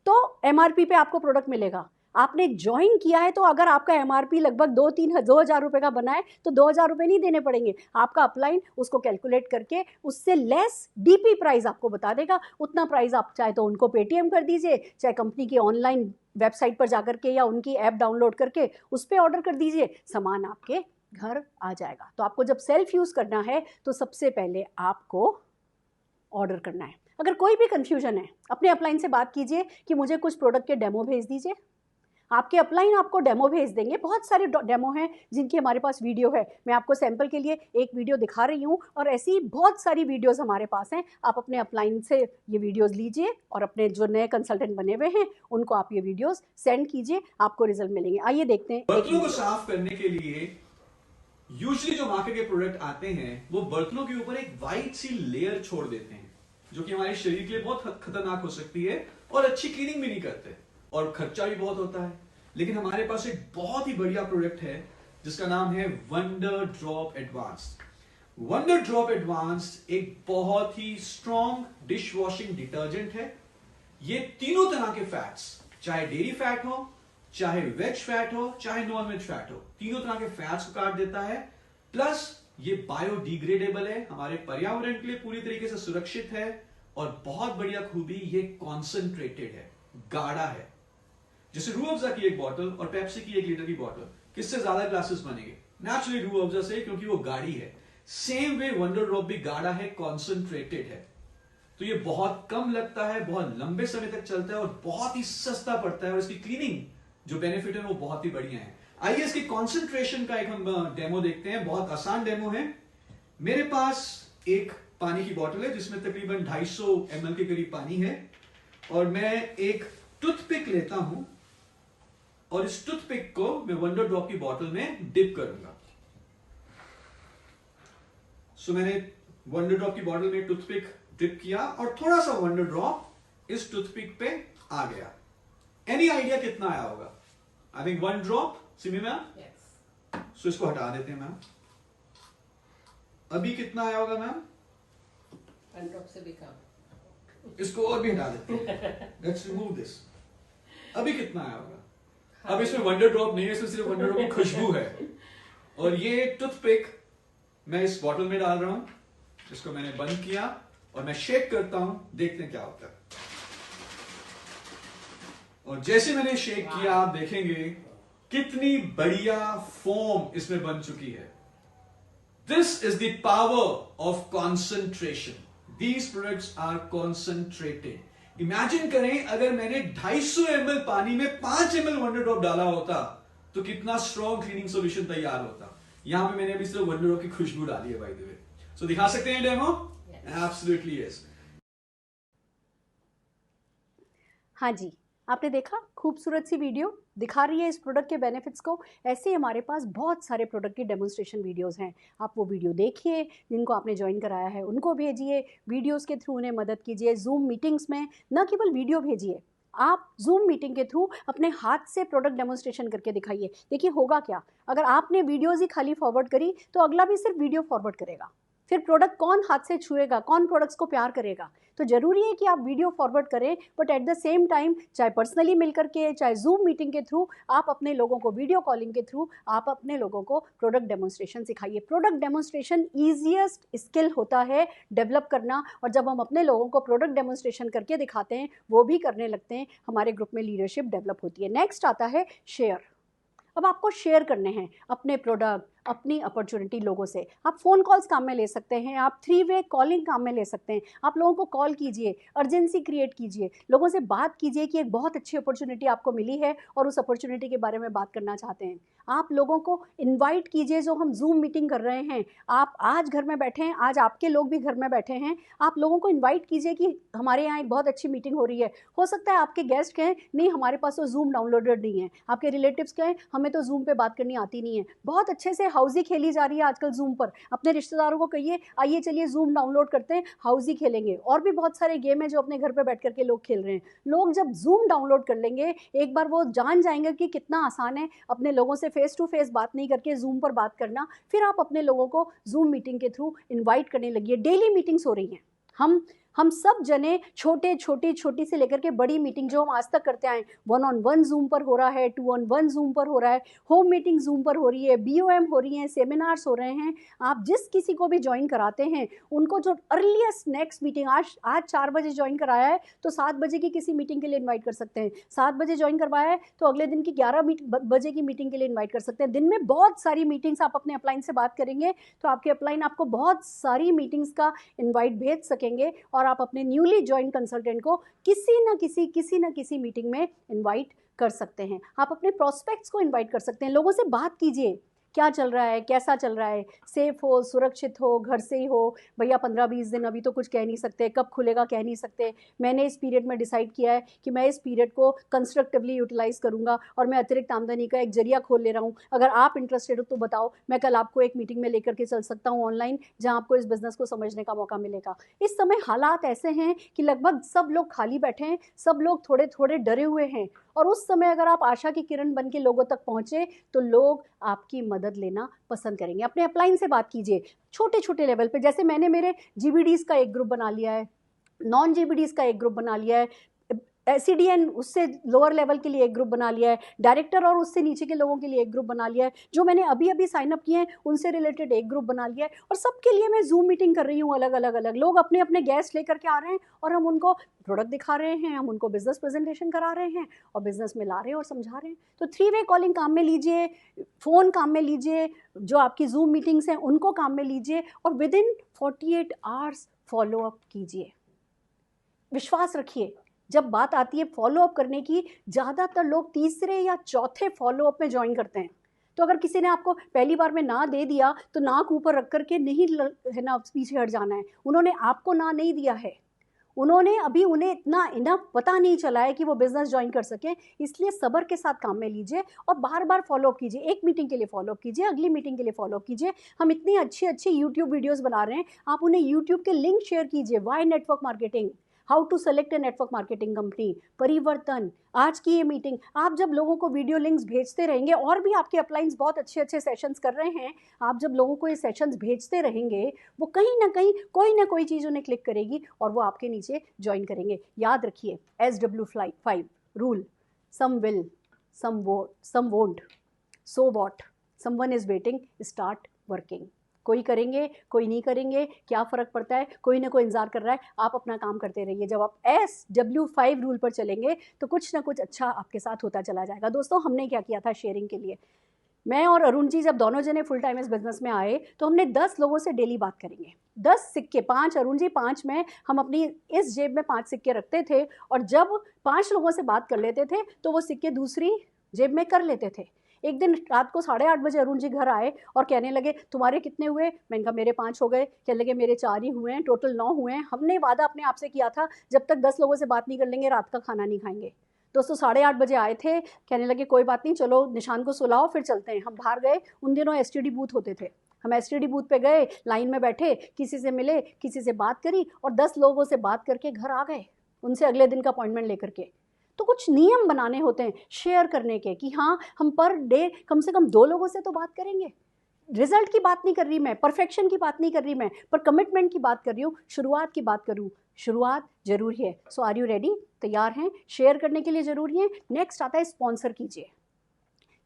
तो MRP पे आपको प्रोडक्ट मिलेगा। आपने ज्वाइन किया है तो अगर आपका MRP लगभग 2-3 रुपये का बना है तो 2,000 रुपये नहीं देने पड़ेंगे। आपका अपलाइन उसको कैलकुलेट करके उससे लेस DP प्राइस आपको बता देगा। उतना प्राइस आप चाहे तो उनको पेटीएम कर दीजिए, चाहे कंपनी की ऑनलाइन वेबसाइट पर जाकर के या उनकी ऐप डाउनलोड करके उस पर ऑर्डर कर दीजिए, सामान आपके घर आ जाएगा। तो आपको जब सेल्फ यूज़ करना है तो सबसे पहले आपको ऑर्डर करना है। अगर कोई भी कन्फ्यूजन है, अपने अपलाइन से बात कीजिए कि मुझे कुछ प्रोडक्ट के डेमो भेज दीजिए। आपके अपलाइन आपको डेमो भेज देंगे। बहुत सारे डेमो हैं जिनकी हमारे पास वीडियो है। मैं आपको सैंपल के लिए एक वीडियो दिखा रही हूँ, और ऐसी बहुत सारी वीडियोस हमारे पास हैं। आप अपने अपलाइन से ये वीडियोस लीजिए और अपने जो नए कंसल्टेंट बने हुए हैं उनको आप ये वीडियोस सेंड कीजिए, आपको रिजल्ट मिलेंगे। आइए देखते हैं। बर्तनों को साफ करने के लिए यूजुअली जो मार्केट के प्रोडक्ट आते हैं वो बर्तनों के ऊपर एक वाइट सी लेयर छोड़ देते हैं, जो कि हमारे शरीर के लिए बहुत खतरनाक हो सकती है और अच्छी क्लीनिंग भी नहीं करते और खर्चा भी बहुत होता है। लेकिन हमारे पास एक बहुत ही बढ़िया प्रोडक्ट है जिसका नाम है wonder drop advanced. Wonder drop advanced एक बहुत ही स्ट्रॉन्ग डिश वॉशिंग डिटर्जेंट है। ये तीनों तरह के फैट्स, चाहे डेयरी फैट हो, चाहे वेज फैट हो, चाहे नॉन वेज फैट हो, तीनों तरह के फैट्स को काट देता है। प्लस ये बायोडिग्रेडेबल है, हमारे पर्यावरण के लिए पूरी तरीके से सुरक्षित है, और बहुत बढ़िया खूबी ये कॉन्सेंट्रेटेड है, गाढ़ा है। जैसे रूह अफ़ज़ा की एक बोतल और पेप्सी की 1 लीटर की बोतल, किससे ज्यादा ग्लासेस बनेंगे? नेचुरली रूह अफ़ज़ा से, क्योंकि वो गाढ़ी है। सेम वे वंडर ड्रॉप भी गाढ़ा है, कॉन्सेंट्रेटेड है, तो ये बहुत कम लगता है, बहुत लंबे समय तक चलता है और बहुत ही सस्ता पड़ता है, और इसकी क्लीनिंग जो बेनिफिट है वो बहुत ही बढ़िया है। आइए इसकी कॉन्सेंट्रेशन का एक हम डेमो देखते हैं। बहुत आसान डेमो है। मेरे पास एक पानी की बोतल है जिसमें तकरीबन 250 ml के करीब पानी है, और मैं एक टूथपिक लेता हूं और इस टूथपिक को मैं वंडर ड्रॉप की बोतल में डिप करूंगा। सो मैंने वंडर ड्रॉप की बोतल में टूथपिक डिप किया और थोड़ा सा वंडर ड्रॉप इस टूथपिक पे आ गया। एनी आइडिया कितना आया होगा? I think 1 drop. Simi ma'am? So इसको हटा देते हैं मैम। अभी कितना आया होगा मैम? 1 ड्रॉप से भी कम। इसको और भी हटा देते हैं। Let's remove this. अभी कितना आया होगा? अब इसमें वंडर ड्रॉप नहीं है, इसमें सिर्फ वंडर ड्रॉप की खुशबू है। और ये टूथपिक मैं इस बॉटल में डाल रहा हूं, इसको मैंने बंद किया और मैं शेक करता हूं, देखते हैं क्या होता है। और जैसे मैंने शेक किया, आप देखेंगे कितनी बढ़िया फोम इसमें बन चुकी है। This is the power of concentration. These products are concentrated. Imagine करें अगर मैंने 250 ml पानी में 5 ml वंडर ड्रॉप डाला होता तो कितना स्ट्रॉन्ग क्लीनिंग सॉल्यूशन तैयार होता। यहां पे मैंने अभी सिर्फ वंडर ड्रॉप की खुशबू डाली है बाय द वे। सो दिखा सकते हैं डेमो? Absolutely yes. हाँ जी, आपने देखा, खूबसूरत सी वीडियो दिखा रही है इस प्रोडक्ट के बेनिफिट्स को। ऐसे ही हमारे पास बहुत सारे प्रोडक्ट की डेमोन्स्ट्रेशन वीडियोस हैं, आप वो वीडियो देखिए। जिनको आपने ज्वाइन कराया है उनको भेजिए, वीडियोस के थ्रू उन्हें मदद कीजिए। जूम मीटिंग्स में न केवल वीडियो भेजिए, आप जूम मीटिंग के थ्रू अपने हाथ से प्रोडक्ट डेमोन्स्ट्रेशन करके दिखाइए। देखिए होगा क्या, अगर आपने वीडियोज़ ही खाली फॉरवर्ड करी तो अगला भी सिर्फ वीडियो फॉरवर्ड करेगा, फिर प्रोडक्ट कौन हाथ से छुएगा, कौन प्रोडक्ट्स को प्यार करेगा। तो ज़रूरी है कि आप वीडियो फॉरवर्ड करें, but at the same time चाहे पर्सनली मिल करके, चाहे जूम मीटिंग के थ्रू, आप अपने लोगों को वीडियो कॉलिंग के थ्रू आप अपने लोगों को प्रोडक्ट डेमोन्स्ट्रेशन सिखाइए। प्रोडक्ट डेमोन्स्ट्रेशन ईजिएस्ट स्किल होता है डेवलप करना, और जब हम अपने लोगों को प्रोडक्ट डेमोन्स्ट्रेशन करके दिखाते हैं, वो भी करने लगते हैं, हमारे ग्रुप में लीडरशिप डेवलप होती है। नेक्स्ट आता है शेयर। अब आपको शेयर करने हैं अपने प्रोडक्ट, अपनी अपॉर्चुनिटी लोगों से। आप फ़ोन कॉल्स काम में ले सकते हैं, आप 3 वे कॉलिंग काम में ले सकते हैं। आप लोगों को कॉल कीजिए, अर्जेंसी क्रिएट कीजिए, लोगों से बात कीजिए कि एक बहुत अच्छी अपॉर्चुनिटी आपको मिली है और उस अपॉर्चुनिटी के बारे में बात करना चाहते हैं। आप लोगों को इनवाइट कीजिए, जो हम जूम मीटिंग कर रहे हैं, आप आज घर में बैठे हैं, आज आपके लोग भी घर में बैठे हैं, आप लोगों को इन्वाइट कीजिए कि हमारे यहाँ एक बहुत अच्छी मीटिंग हो रही है। हो सकता है आपके गेस्ट कहें नहीं हमारे पास तो जूम डाउनलोडेड नहीं है, आपके रिलेटिव्स कहें हमें तो जूम पे बात करनी आती नहीं है। बहुत अच्छे से हाउजी खेली जा रही है आजकल जूम पर। अपने रिश्तेदारों को कहिए आइए चलिए जूम डाउनलोड करते हैं, हाउजी खेलेंगे। और भी बहुत सारे गेम है जो अपने घर पे बैठ करके लोग खेल रहे हैं। लोग जब जूम डाउनलोड कर लेंगे, एक बार वो जान जाएंगे कि कितना आसान है अपने लोगों से फेस टू फेस बात नहीं करके जूम पर बात करना। फिर आप अपने लोगों को जूम मीटिंग के थ्रू इन्वाइट करने लगिए। डेली मीटिंग्स हो रही हैं, हम सब जने छोटी से लेकर के बड़ी मीटिंग जो हम आज तक करते आए, 1-on-1 जूम पर हो रहा है, 2-on-1 जूम पर हो रहा है, होम मीटिंग जूम पर हो रही है, BOM हो रही हैं, सेमिनार्स हो रहे हैं। आप जिस किसी को भी ज्वाइन कराते हैं उनको जो अर्लीस्ट नेक्स्ट मीटिंग आज 4 बजे ज्वाइन कराया है तो 7 बजे की किसी मीटिंग के लिए इन्वाइट कर सकते हैं। 7 बजे ज्वाइन करवाया है तो अगले दिन की 11 बजे की मीटिंग के लिए इन्वाइट कर सकते हैं। दिन में बहुत सारी मीटिंग्स आप अपने अपलाइन से बात करेंगे तो आपके अपलाइन आपको बहुत सारी मीटिंग्स का इन्वाइट भेज सकेंगे, और आप अपने न्यूली ज्वाइन कंसल्टेंट को किसी न किसी मीटिंग में इनवाइट कर सकते हैं। आप अपने प्रोस्पेक्ट्स को इनवाइट कर सकते हैं। लोगों से बात कीजिए, क्या चल रहा है, कैसा चल रहा है, सेफ हो, सुरक्षित हो, घर से ही हो। भैया 15-20 दिन अभी तो कुछ कह नहीं सकते, कब खुलेगा कह नहीं सकते। मैंने इस पीरियड में डिसाइड किया है कि मैं इस पीरियड को कंस्ट्रक्टिवली यूटिलाइज़ करूंगा और मैं अतिरिक्त आमदनी का एक जरिया खोल ले रहा हूँ। अगर आप इंटरेस्टेड हो तो बताओ, मैं कल आपको एक मीटिंग में लेकर के चल सकता हूँ ऑनलाइन, जहाँ आपको इस बिज़नेस को समझने का मौका मिलेगा। इस समय हालात ऐसे हैं कि लगभग सब लोग खाली बैठे हैं, सब लोग थोड़े थोड़े डरे हुए हैं, और उस समय अगर आप आशा की किरण बन के लोगों तक पहुँचे तो लोग आपकी मदद लेना पसंद करेंगे। अपने अपलाइन से बात कीजिए छोटे छोटे लेवल पे। जैसे मैंने मेरे GBDs का एक ग्रुप बना लिया है, नॉन GBDs का एक ग्रुप बना लिया है, SCDN उससे लोअर लेवल के लिए एक ग्रुप बना लिया है, डायरेक्टर और उससे नीचे के लोगों के लिए एक ग्रुप बना लिया है, जो मैंने अभी साइन अप किए हैं उनसे रिलेटेड एक ग्रुप बना लिया है, और सबके लिए मैं जूम मीटिंग कर रही हूँ। अलग अलग लोग अपने अपने गेस्ट लेकर के आ रहे हैं और हम उनको प्रोडक्ट दिखा रहे हैं, हम उनको बिजनेस प्रेजेंटेशन करा रहे हैं और बिजनेस में ला रहे हैं और समझा रहे हैं। तो 3 वे कॉलिंग काम में लीजिए, फ़ोन काम में लीजिए, जो आपकी जूम मीटिंग्स हैं उनको काम में लीजिए, और with in 48 hours follow up कीजिए। विश्वास रखिए, जब बात आती है फॉलोअप करने की, ज़्यादातर लोग तीसरे या चौथे फॉलोअप में ज्वाइन करते हैं। तो अगर किसी ने आपको पहली बार में ना दे दिया तो नाक ऊपर रख करके नहीं है ना पीछे हट जाना है। उन्होंने आपको ना नहीं दिया है, उन्होंने अभी उन्हें इतना इनफ पता नहीं चला है कि वो बिजनेस ज्वाइन कर सकें। इसलिए सब्र के साथ काम में लीजिए और बार बार फॉलोअप कीजिए। एक मीटिंग के लिए फॉलोअप कीजिए, अगली मीटिंग के लिए फॉलोअप कीजिए। हम इतनी अच्छी अच्छी यूट्यूब वीडियोस बना रहे हैं, आप उन्हें यूट्यूब के लिंक शेयर कीजिए। Why network marketing, how to select a network marketing company, परिवर्तन, आज की ये मीटिंग। आप जब लोगों को वीडियो लिंक्स भेजते रहेंगे, और भी आपके अपलाइंस बहुत अच्छे अच्छे सेशंस कर रहे हैं, आप जब लोगों को ये सेशंस भेजते रहेंगे, वो कहीं ना कहीं कोई ना कोई चीज़ उन्हें क्लिक करेगी और वो आपके नीचे ज्वाइन करेंगे। याद रखिए SW5 rule, some will, some won't, so what, someone is waiting, start working. कोई करेंगे, कोई नहीं करेंगे, क्या फ़र्क पड़ता है, कोई ना कोई इंतजार कर रहा है, आप अपना काम करते रहिए। जब आप SW5 रूल पर चलेंगे तो कुछ ना कुछ अच्छा आपके साथ होता चला जाएगा। दोस्तों, हमने क्या किया था शेयरिंग के लिए, मैं और अरुण जी जब दोनों जने फुल टाइम इस बिजनेस में आए तो हमने 10 लोगों से डेली बात करेंगे। 10 सिक्के, 5 अरुण जी 5 में, हम अपनी इस जेब में 5 सिक्के रखते थे और जब 5 लोगों से बात कर लेते थे तो वो सिक्के दूसरी जेब में कर लेते थे। एक दिन रात को 8:30 बजे अरुण जी घर आए और कहने लगे तुम्हारे कितने हुए? मैंने कहा मेरे 5 हो गए। कहने लगे मेरे 4 ही हुए हैं, टोटल 9 हुए हैं। हमने वादा अपने आप से किया था जब तक 10 लोगों से बात नहीं कर लेंगे रात का खाना नहीं खाएंगे। दोस्तों 8:30 बजे आए थे, कहने लगे कोई बात नहीं, चलो निशान को सुलाओ फिर चलते हैं। हम बाहर गए, उन दिनों STD बूथ होते थे, हम STD बूथ पे गए, लाइन में बैठे, किसी से मिले, किसी से बात करी और 10 लोगों से बात करके घर आ गए, उनसे अगले दिन का अपॉइंटमेंट लेकर के। तो कुछ नियम बनाने होते हैं शेयर करने के कि हाँ हम पर डे कम से कम 2 लोगों से तो बात करेंगे। रिजल्ट की बात नहीं कर रही मैं, परफेक्शन की बात नहीं कर रही मैं, पर कमिटमेंट की बात कर रही हूँ, शुरुआत की बात करूँ। शुरुआत जरूरी है। सो आर यू रेडी? तैयार हैं? शेयर करने के लिए जरूरी है। नेक्स्ट आता है स्पॉन्सर कीजिए।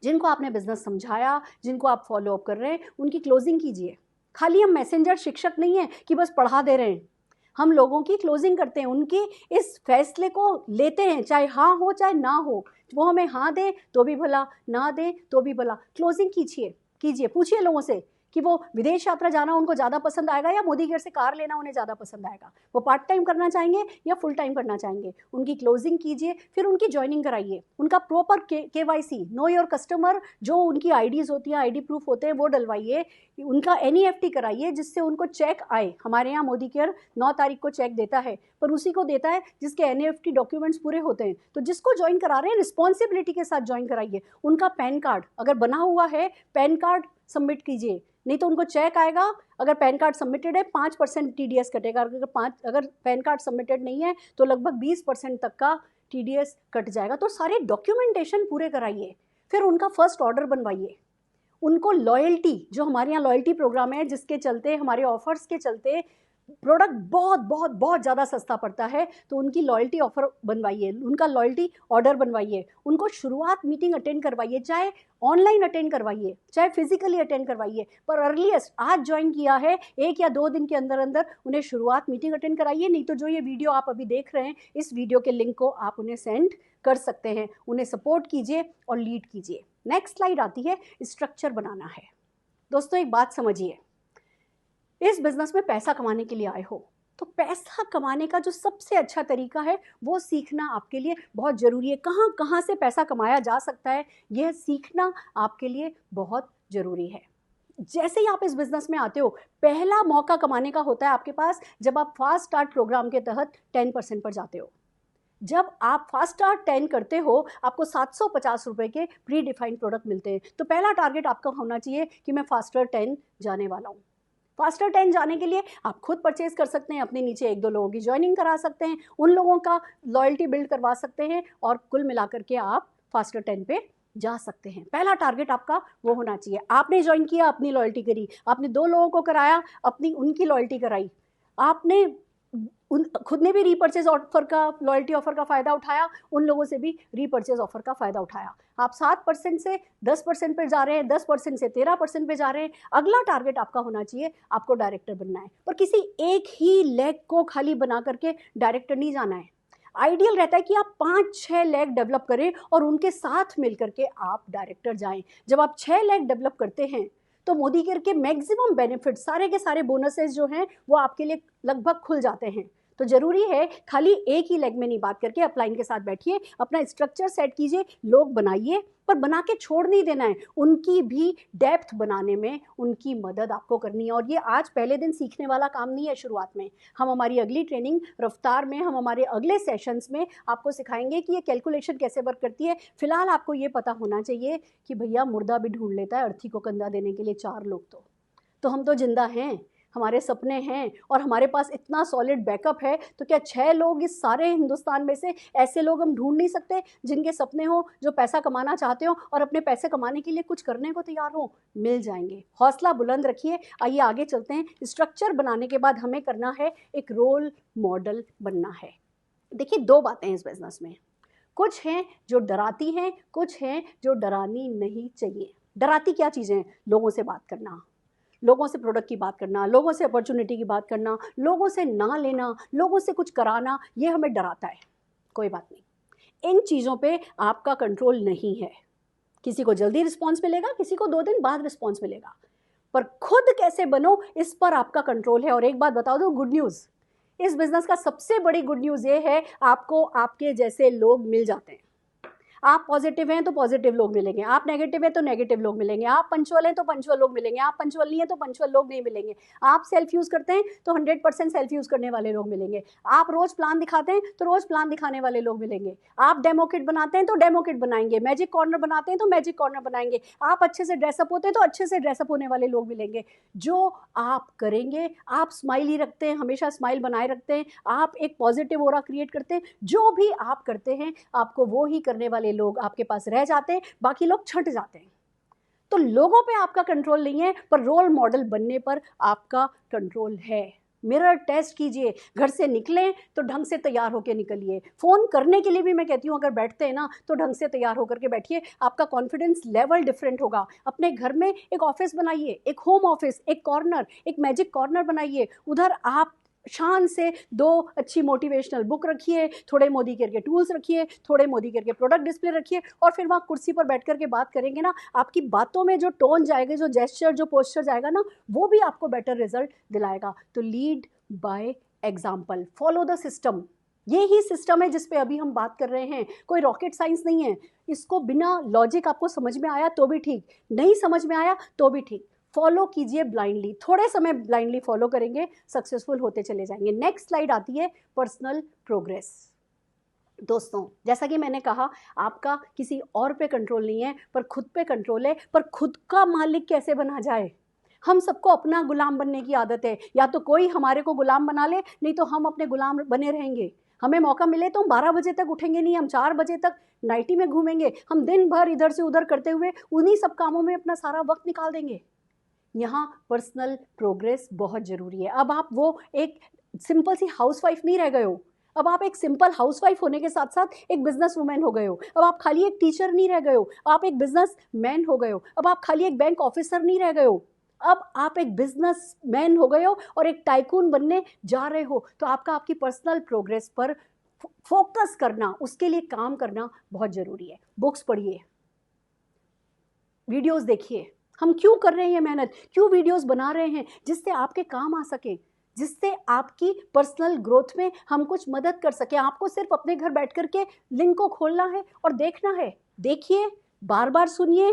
जिनको आपने बिजनेस समझाया, जिनको आप फॉलो अप कर रहे हैं, उनकी क्लोजिंग कीजिए। खाली हम मैसेंजर शिक्षक नहीं है कि बस पढ़ा दे रहे हैं, हम लोगों की क्लोजिंग करते हैं, उनके इस फैसले को लेते हैं, चाहे हाँ हो चाहे ना हो। वो हमें हाँ दे तो भी भला, ना दे तो भी भला, क्लोजिंग कीजिए। पूछिए लोगों से कि वो विदेश यात्रा जाना उनको ज़्यादा पसंद आएगा या मोदी केयर से कार लेना उन्हें ज़्यादा पसंद आएगा, वो पार्ट टाइम करना चाहेंगे या फुल टाइम करना चाहेंगे। उनकी क्लोजिंग कीजिए, फिर उनकी ज्वाइनिंग कराइए, उनका proper KYC, know your customer, जो उनकी IDs होती हैं, ID प्रूफ होते हैं, वो डलवाइए, उनका NEFT कराइए जिससे उनको चेक आए। हमारे यहाँ मोदी केयर 9 तारीख को चेक देता है, पर उसी को देता है जिसके NEFT डॉक्यूमेंट्स पूरे होते हैं। तो जिसको ज्वाइन करा रहे हैं रिस्पॉन्सिबिलिटी के साथ ज्वाइन कराइए। उनका पैन कार्ड अगर बना हुआ है, पैन कार्ड सबमिट कीजिए, नहीं तो उनको चेक आएगा। अगर पैन कार्ड सबमिटेड है 5% TDS कटेगा, अगर पैन कार्ड सबमिटेड नहीं है तो लगभग 20% तक का TDS कट जाएगा। तो सारे डॉक्यूमेंटेशन पूरे कराइए, फिर उनका फर्स्ट ऑर्डर बनवाइए। उनको लॉयल्टी, जो हमारे यहाँ लॉयल्टी प्रोग्राम है जिसके चलते, हमारे ऑफर्स के चलते प्रोडक्ट बहुत बहुत बहुत ज़्यादा सस्ता पड़ता है, तो उनकी लॉयल्टी ऑफर बनवाइए, उनका लॉयल्टी ऑर्डर बनवाइए, उनको शुरुआत मीटिंग अटेंड करवाइए, चाहे ऑनलाइन अटेंड करवाइए चाहे फिजिकली अटेंड करवाइए, पर अर्लीस्ट आज ज्वाइन किया है 1 या 2 दिन के अंदर अंदर उन्हें शुरुआत मीटिंग अटेंड कराइए। नहीं तो जो ये वीडियो आप अभी देख रहे हैं, इस वीडियो के लिंक को आप उन्हें सेंड कर सकते हैं। उन्हें सपोर्ट कीजिए और लीड कीजिए। नेक्स्ट स्लाइड आती है, स्ट्रक्चर बनाना है। दोस्तों एक बात समझिए, इस बिजनेस में पैसा कमाने के लिए आए हो तो पैसा कमाने का जो सबसे अच्छा तरीका है वो सीखना आपके लिए बहुत ज़रूरी है। कहाँ कहाँ से पैसा कमाया जा सकता है, यह सीखना आपके लिए बहुत ज़रूरी है। जैसे ही आप इस बिजनेस में आते हो, पहला मौका कमाने का होता है आपके पास जब आप फास्ट स्टार्ट प्रोग्राम के तहत 10% पर जाते हो। जब आप फास्ट स्टार्ट 10 करते हो, आपको 750 रुपये के प्री डिफाइंड प्रोडक्ट मिलते हैं। तो पहला टारगेट आपका होना चाहिए कि मैं फास्टर 10 जाने वाला हूँ। फास्टर 10 जाने के लिए आप खुद परचेज कर सकते हैं, अपने नीचे 1-2 लोगों की ज्वाइनिंग करा सकते हैं, उन लोगों का लॉयल्टी बिल्ड करवा सकते हैं और कुल मिलाकर के आप फास्टर 10 पे जा सकते हैं। पहला टारगेट आपका वो होना चाहिए। आपने ज्वाइन किया, अपनी लॉयल्टी करी, आपने 2 लोगों को कराया, उनकी लॉयल्टी कराई, आपने खुद ने भी रीपर्चेज ऑफर का, लॉयल्टी ऑफर का फ़ायदा उठाया, उन लोगों से भी रीपर्चेज ऑफर का फ़ायदा उठाया। आप 7% से 10% पे जा रहे हैं, 10% से 13% पे जा रहे हैं। अगला टारगेट आपका होना चाहिए, आपको डायरेक्टर बनना है, पर किसी एक ही लेग को खाली बना करके डायरेक्टर नहीं जाना है। आइडियल रहता है कि आप 5-6 लेग डेवलप करें और उनके साथ मिल करके आप डायरेक्टर जाएं। जब आप 6 लेग डेवलप करते हैं तो मोदी केयर के मैक्सिमम बेनिफिट, सारे के सारे बोनसेस जो हैं वो आपके लिए लगभग खुल जाते हैं। तो जरूरी है खाली एक ही लेग में नहीं बात करके अपलाइन के साथ बैठिए, अपना स्ट्रक्चर सेट कीजिए, लोग बनाइए, पर बना के छोड़ नहीं देना है, उनकी भी डेप्थ बनाने में उनकी मदद आपको करनी है। और ये आज पहले दिन सीखने वाला काम नहीं है। शुरुआत में हम हमारी अगली ट्रेनिंग रफ्तार में, हम हमारे अगले सेशंस में आपको सिखाएंगे कि ये कैलकुलेशन कैसे वर्क करती है। फिलहाल आपको ये पता होना चाहिए कि भैया मुर्दा भी ढूंढ लेता है अर्थी को कंधा देने के लिए 4 लोग, तो हम तो जिंदा हैं, हमारे सपने हैं और हमारे पास इतना सॉलिड बैकअप है, तो क्या 6 लोग इस सारे हिंदुस्तान में से ऐसे लोग हम ढूंढ नहीं सकते जिनके सपने हो, जो पैसा कमाना चाहते हो और अपने पैसे कमाने के लिए कुछ करने को तैयार हो? मिल जाएंगे। हौसला बुलंद रखिए। आइए आगे चलते हैं। स्ट्रक्चर बनाने के बाद हमें करना है एक रोल मॉडल बनना है। देखिए 2 बातें हैं इस बिजनेस में, कुछ हैं जो डराती हैं, कुछ हैं जो डरानी नहीं चाहिए। डराती क्या चीज़ें हैं? लोगों से बात करना, लोगों से प्रोडक्ट की बात करना, लोगों से अपॉर्चुनिटी की बात करना, लोगों से ना लेना, लोगों से कुछ कराना, ये हमें डराता है। कोई बात नहीं, इन चीज़ों पे आपका कंट्रोल नहीं है। किसी को जल्दी रिस्पॉन्स मिलेगा, किसी को 2 दिन बाद रिस्पॉन्स मिलेगा, पर खुद कैसे बनो इस पर आपका कंट्रोल है। और एक बात बता दो, गुड न्यूज़, इस बिजनेस का सबसे बड़ी गुड न्यूज़ ये है, आपको आपके जैसे लोग मिल जाते हैं। आप पॉजिटिव हैं तो पॉजिटिव लोग मिलेंगे, आप नेगेटिव हैं तो नेगेटिव लोग मिलेंगे, आप पंचुअल हैं तो पंचुअल लोग मिलेंगे, आप पंचुअल नहीं है तो पंचुअल लोग नहीं मिलेंगे, आप सेल्फ यूज़ करते हैं तो 100% सेल्फ यूज़ करने वाले लोग मिलेंगे, आप रोज़ प्लान दिखाते हैं तो रोज़ प्लान दिखाने वाले लोग मिलेंगे, आप डेमो किट बनाते हैं तो डेमो किट बनाएंगे, मैजिक कॉर्नर बनाते हैं तो मैजिक कॉर्नर बनाएंगे, आप अच्छे से ड्रेसअप होते हैं तो अच्छे से ड्रेसअप होने वाले लोग मिलेंगे। जो आप करेंगे, आप स्माइल ही रखते हैं, हमेशा स्माइल बनाए रखते हैं, आप एक पॉजिटिव ऑरा क्रिएट करते हैं, जो भी आप करते हैं आपको वो ही करने वाले लोग आपके पास रह जाते हैं, बाकी लोग छंट जाते हैं। तो लोगों पे आपका कंट्रोल नहीं है, पर रोल मॉडल बनने पर आपका कंट्रोल है। मिरर टेस्ट कीजिए, घर से निकलें तो ढंग से तैयार होकर निकलिए। फ़ोन करने के लिए भी मैं कहती हूँ अगर बैठते हैं ना तो ढंग से तैयार होकर के बैठिए, आपका कॉन्फिडेंस लेवल डिफरेंट होगा। अपने घर में एक ऑफिस बनाइए, एक होम ऑफिस, एक कॉर्नर, एक मैजिक कॉर्नर बनाइए, उधर आप शान से 2 अच्छी मोटिवेशनल बुक रखिए, थोड़े मोदी केयर के टूल्स रखिए, थोड़े मोदी केयर के प्रोडक्ट डिस्प्ले रखिए, और फिर वहाँ कुर्सी पर बैठ कर के बात करेंगे ना, आपकी बातों में जो टोन जाएगा, जो जेस्चर, जो पोस्चर जाएगा ना, वो भी आपको बेटर रिजल्ट दिलाएगा। तो lead by example, follow the system. ये ही सिस्टम है जिस पे अभी हम बात कर रहे हैं, कोई रॉकेट साइंस नहीं है। इसको बिना लॉजिक आपको समझ में आया तो भी ठीक, नहीं समझ में आया तो भी ठीक, फॉलो कीजिए ब्लाइंडली। थोड़े समय ब्लाइंडली फॉलो करेंगे, सक्सेसफुल होते चले जाएंगे। नेक्स्ट स्लाइड आती है पर्सनल प्रोग्रेस। दोस्तों जैसा कि मैंने कहा, आपका किसी और पे कंट्रोल नहीं है, पर खुद पे कंट्रोल है। पर खुद का मालिक कैसे बना जाए? हम सबको अपना गुलाम बनने की आदत है, या तो कोई हमारे को गुलाम बना ले, नहीं तो हम अपने गुलाम बने रहेंगे। हमें मौका मिले तो हम 12 बजे तक उठेंगे नहीं, हम 4 बजे तक नाइटी में घूमेंगे, हम दिन भर इधर से उधर करते हुए उन्हीं सब कामों में अपना सारा वक्त निकाल देंगे। यहाँ पर्सनल प्रोग्रेस बहुत ज़रूरी है। अब आप वो एक सिंपल सी हाउसवाइफ नहीं रह गए हो, अब आप एक सिंपल हाउसवाइफ होने के साथ साथ एक बिजनेस वुमेन हो गए हो। अब आप खाली एक टीचर नहीं रह गए हो, आप एक बिजनेस मैन हो गए हो। अब आप खाली एक बैंक ऑफिसर नहीं रह गए हो, अब आप एक बिजनेस मैन हो गए हो और एक टाइकून बनने जा रहे हो। तो आपकी पर्सनल प्रोग्रेस पर फोकस करना, उसके लिए काम करना बहुत ज़रूरी है। बुक्स पढ़िए, वीडियोस देखिए। हम क्यों कर रहे हैं मेहनत, क्यों वीडियोस बना रहे हैं? जिससे आपके काम आ सके, जिससे आपकी पर्सनल ग्रोथ में हम कुछ मदद कर सके। आपको सिर्फ अपने घर बैठ कर के लिंक को खोलना है और देखना है। देखिए, बार बार सुनिए,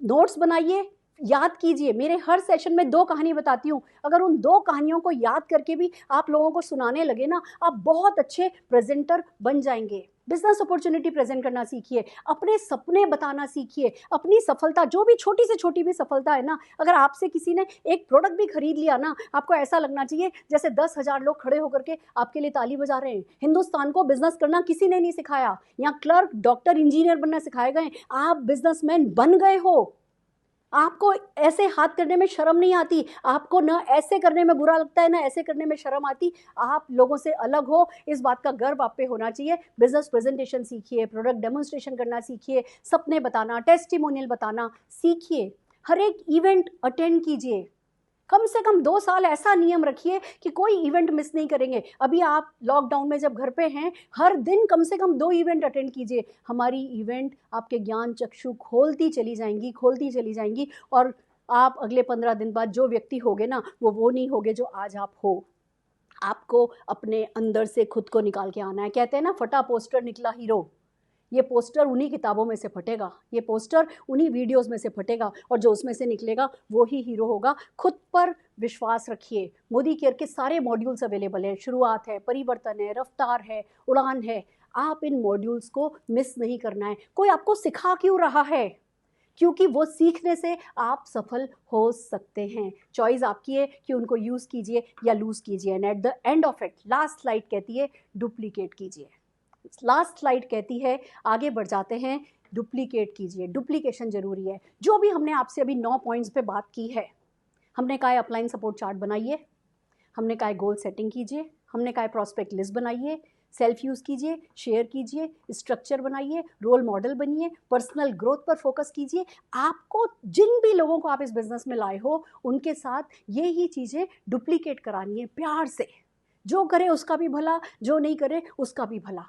नोट्स बनाइए, याद कीजिए। मेरे हर सेशन में 2 कहानी बताती हूँ, अगर उन 2 कहानियों को याद करके भी आप लोगों को सुनाने लगे ना, आप बहुत अच्छे प्रेजेंटर बन जाएंगे। बिजनेस अपॉर्चुनिटी प्रेजेंट करना सीखिए, अपने सपने बताना सीखिए, अपनी सफलता, जो भी छोटी से छोटी भी सफलता है ना, अगर आपसे किसी ने एक प्रोडक्ट भी खरीद लिया ना, आपको ऐसा लगना चाहिए जैसे 10,000 लोग खड़े होकर के आपके लिए ताली बजा रहे हैं। हिंदुस्तान को बिजनेस करना किसी ने नहीं सिखाया, यहाँ क्लर्क, डॉक्टर, इंजीनियर बनना सिखाए गए, आप बिजनेसमैन बन गए हो। आपको ऐसे हाथ करने में शर्म नहीं आती, आपको ना ऐसे करने में बुरा लगता है, ना ऐसे करने में शर्म आती। आप लोगों से अलग हो, इस बात का गर्व आप पे होना चाहिए। बिजनेस प्रेजेंटेशन सीखिए, प्रोडक्ट डेमोन्स्ट्रेशन करना सीखिए, सपने बताना, टेस्टिमोनियल बताना सीखिए, हर एक इवेंट अटेंड कीजिए। कम से कम 2 साल ऐसा नियम रखिए कि कोई इवेंट मिस नहीं करेंगे। अभी आप लॉकडाउन में जब घर पे हैं, हर दिन कम से कम 2 इवेंट अटेंड कीजिए। हमारी इवेंट आपके ज्ञान चक्षु खोलती चली जाएंगी, और आप अगले 15 दिन बाद जो व्यक्ति होगे ना, वो नहीं होगे जो आज आप हो। आपको अपने अंदर से खुद को निकाल के आना है। कहते हैं ना, फटा पोस्टर निकला हीरो। ये पोस्टर उन्हीं किताबों में से फटेगा, ये पोस्टर उन्हीं वीडियोस में से फटेगा, और जो उसमें से निकलेगा वो ही हीरो होगा। खुद पर विश्वास रखिए। मोदी केयर के सारे मॉड्यूल्स अवेलेबल हैं। शुरुआत है, परिवर्तन है, रफ्तार है, उड़ान है। आप इन मॉड्यूल्स को मिस नहीं करना है। कोई आपको सिखा क्यों रहा है? क्योंकि वो सीखने से आप सफल हो सकते हैं। चॉइस आपकी है कि उनको यूज़ कीजिए या लूज़ कीजिए। And at the end of it, last slide कहती है डुप्लीकेट कीजिए। लास्ट स्लाइड कहती है, आगे बढ़ जाते हैं, डुप्लीकेट कीजिए। डुप्लीकेशन जरूरी है। जो भी हमने आपसे अभी 9 पॉइंट्स पे बात की है, हमने कहा है अपलाइन सपोर्ट चार्ट बनाइए, हमने कहा है गोल सेटिंग कीजिए, हमने कहा है प्रॉस्पेक्ट लिस्ट बनाइए, सेल्फ यूज़ कीजिए, शेयर कीजिए, स्ट्रक्चर बनाइए, रोल मॉडल बनिए, पर्सनल ग्रोथ पर फोकस कीजिए। आपको जिन भी लोगों को आप इस बिजनेस में लाए हो, उनके साथ ये ही चीज़ें डुप्लीकेट करानी है प्यार से। जो करे उसका भी भला, जो नहीं करे उसका भी भला।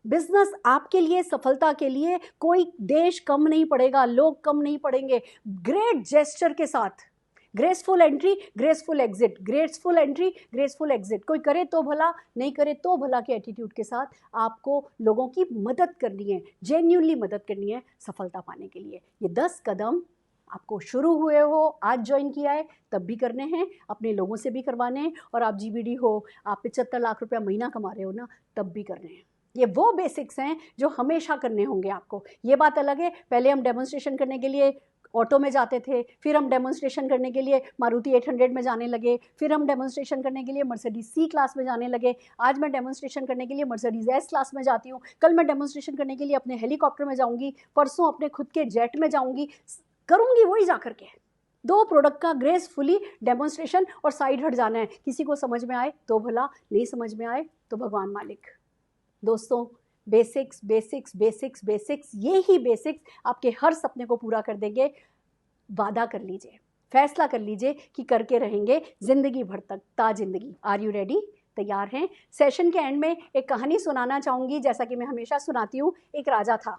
बिजनेस आपके लिए, सफलता के लिए कोई देश कम नहीं पड़ेगा, लोग कम नहीं पड़ेंगे। ग्रेट जेस्चर के साथ, graceful entry, graceful exit, graceful entry, graceful exit. कोई करे तो भला, नहीं करे तो भला के एटीट्यूड के साथ आपको लोगों की मदद करनी है, जेन्युइनली मदद करनी है सफलता पाने के लिए। ये 10 कदम आपको शुरू हुए हो, आज ज्वाइन किया है, तब भी करने हैं, अपने लोगों से भी करवाने हैं, और आप जीबीडी हो, आप 75 लाख रुपया महीना कमा रहे हो ना, तब भी करने हैं। ये वो बेसिक्स हैं जो हमेशा करने होंगे आपको। ये बात अलग है, पहले हम डेमोन्स्ट्रेशन करने के लिए ऑटो में जाते थे, फिर हम डेमोन्स्ट्रेशन करने के लिए मारुति 800 में जाने लगे, फिर हम डेमोन्स्ट्रेशन करने के लिए मर्सिडीज सी क्लास में जाने लगे। आज मैं डेमोन्स्ट्रेशन करने के लिए मर्सिडीज एस क्लास में जाती हूँ, कल मैं डेमोन्स्ट्रेशन करने के लिए अपने हेलीकॉप्टर में जाऊँगी, परसों अपने खुद के जेट में जाऊँगी, करूँगी वही जा करके। 2 प्रोडक्ट का ग्रेसफुली डेमोन्स्ट्रेशन और साइड हट जाना है। किसी को समझ में आए तो भला, नहीं समझ में आए तो भगवान मालिक। दोस्तों, बेसिक्स बेसिक्स बेसिक्स बेसिक्स, ये ही बेसिक्स आपके हर सपने को पूरा कर देंगे। वादा कर लीजिए, फैसला कर लीजिए कि करके रहेंगे जिंदगी भर तक, जिंदगी। Are you ready? तैयार हैं? सेशन के एंड में एक कहानी सुनाना चाहूँगी, जैसा कि मैं हमेशा सुनाती हूँ। एक राजा था,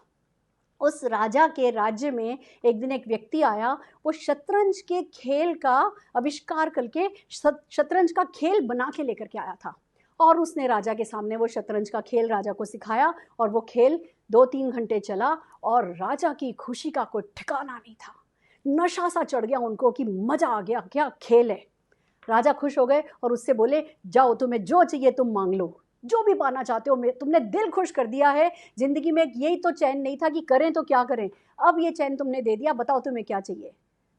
उस राजा के राज्य में एक दिन एक व्यक्ति आया। वो शतरंज के खेल का आविष्कार करके शतरंज का खेल बना के लेकर के आया था, और उसने राजा के सामने वो शतरंज का खेल राजा को सिखाया, और वो खेल 2-3 घंटे चला, और राजा की खुशी का कोई ठिकाना नहीं था। नशा सा चढ़ गया उनको कि मज़ा आ गया, क्या खेल है। राजा खुश हो गए और उससे बोले, जाओ तुम्हें जो चाहिए तुम मांग लो, जो भी पाना चाहते हो। तुमने दिल खुश कर दिया है, ज़िंदगी में यही तो चैन नहीं था कि करें तो क्या करें, अब ये चैन तुमने दे दिया, बताओ तुम्हें क्या चाहिए।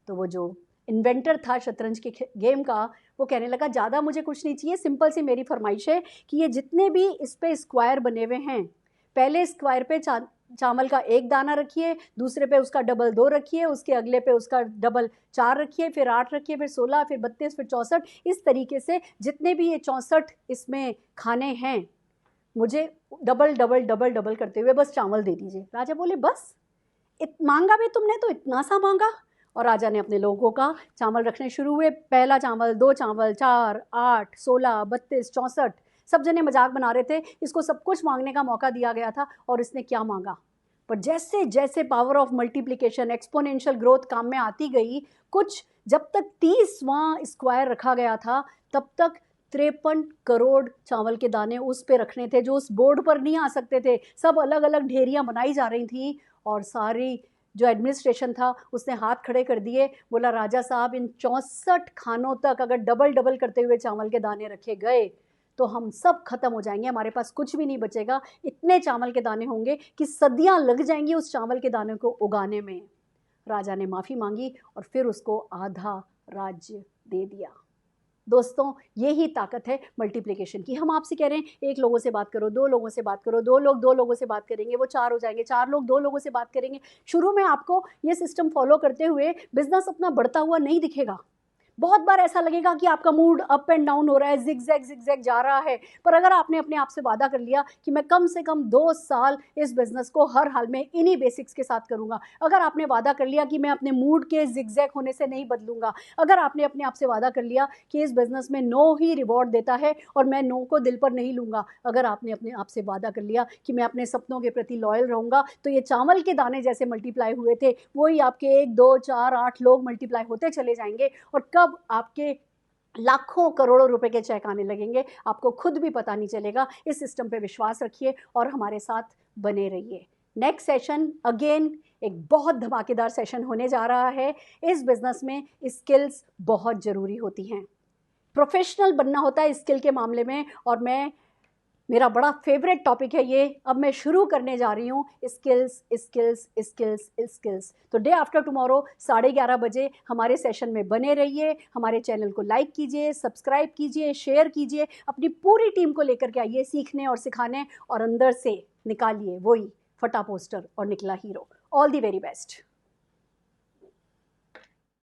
तो वो जो इन्वेंटर था शतरंज के गेम का, वो कहने लगा, ज़्यादा मुझे कुछ नहीं चाहिए, सिंपल सी मेरी फरमाइश है कि ये जितने भी इस पे स्क्वायर बने हुए हैं, पहले स्क्वायर पे चावल का 1 दाना रखिए, दूसरे पे उसका डबल 2 रखिए, उसके अगले पे उसका डबल 4 रखिए, फिर 8 रखिए, फिर 16, फिर 32, फिर 64। इस तरीके से जितने भी ये 64 इसमें खाने हैं, मुझे डबल डबल डबल डबल करते हुए बस चावल दे दीजिए। राजा बोले, बस मांगा भी तुमने तो इतना सा मांगा। और राजा ने अपने लोगों का चावल रखने शुरू हुए। पहला चावल, 2 चावल, 4, 8, 16, 32, 64। सब जने मजाक बना रहे थे, इसको सब कुछ मांगने का मौका दिया गया था, और इसने क्या मांगा। पर जैसे जैसे power of multiplication, exponential growth काम में आती गई, कुछ जब तक 30वां स्क्वायर रखा गया था, तब तक 53 करोड़ चावल के दाने उस पे रखने थे, जो उस बोर्ड पर नहीं आ सकते थे। सब अलग अलग ढेरियाँ बनाई जा रही थी, और सारी जो एडमिनिस्ट्रेशन था उसने हाथ खड़े कर दिए। बोला, राजा साहब, इन 64 खानों तक अगर डबल डबल करते हुए चावल के दाने रखे गए तो हम सब खत्म हो जाएंगे, हमारे पास कुछ भी नहीं बचेगा। इतने चावल के दाने होंगे कि सदियां लग जाएंगी उस चावल के दाने को उगाने में। राजा ने माफ़ी मांगी और फिर उसको आधा राज्य दे दिया। दोस्तों, यही ताकत है मल्टीप्लिकेशन की। हम आपसे कह रहे हैं, 1 लोगों से बात करो, 2 लोगों से बात करो, 2 लोग 2 लोगों से बात करेंगे, वो 4 हो जाएंगे, 4 लोग 2 लोगों से बात करेंगे। शुरू में आपको ये सिस्टम फॉलो करते हुए बिजनेस अपना बढ़ता हुआ नहीं दिखेगा। बहुत बार ऐसा लगेगा कि आपका मूड अप एंड डाउन हो रहा है, जिगजैग जा रहा है। पर अगर आपने अपने आप से वादा कर लिया कि मैं कम से कम 2 साल इस बिज़नेस को हर हाल में इन्हीं बेसिक्स के साथ करूँगा, अगर आपने वादा कर लिया कि मैं अपने मूड के जिगजैग होने से नहीं बदलूँगा, अगर आपने अपने आप से वादा कर लिया कि इस बिज़नेस में नो ही रिवॉर्ड देता है और मैं नो को दिल पर नहीं लूँगा, अगर आपने अपने आप से वादा कर लिया कि मैं अपने सपनों के प्रति लॉयल रहूँगा, तो ये चावल के दाने जैसे मल्टीप्लाई हुए थे, वही आपके 1, 2, 4, 8 लोग मल्टीप्लाई होते चले जाएंगे। और कब आपके लाखों करोड़ों रुपए के चेक आने लगेंगे, आपको खुद भी पता नहीं चलेगा। इस सिस्टम पे विश्वास रखिए और हमारे साथ बने रहिए। नेक्स्ट सेशन अगेन एक बहुत धमाकेदार सेशन होने जा रहा है। इस बिजनेस में स्किल्स बहुत ज़रूरी होती हैं, प्रोफेशनल बनना होता है स्किल के मामले में, और मेरा बड़ा फेवरेट टॉपिक है ये। अब मैं शुरू करने जा रही हूँ स्किल्स स्किल्स स्किल्स स्किल्स। तो डे आफ्टर टुमारो 11:30 बजे हमारे सेशन में बने रहिए। हमारे चैनल को लाइक कीजिए, सब्सक्राइब कीजिए, शेयर कीजिए, अपनी पूरी टीम को लेकर के आइए सीखने और सिखाने, और अंदर से निकालिए वही फटा पोस्टर और निकला hero. All the very best.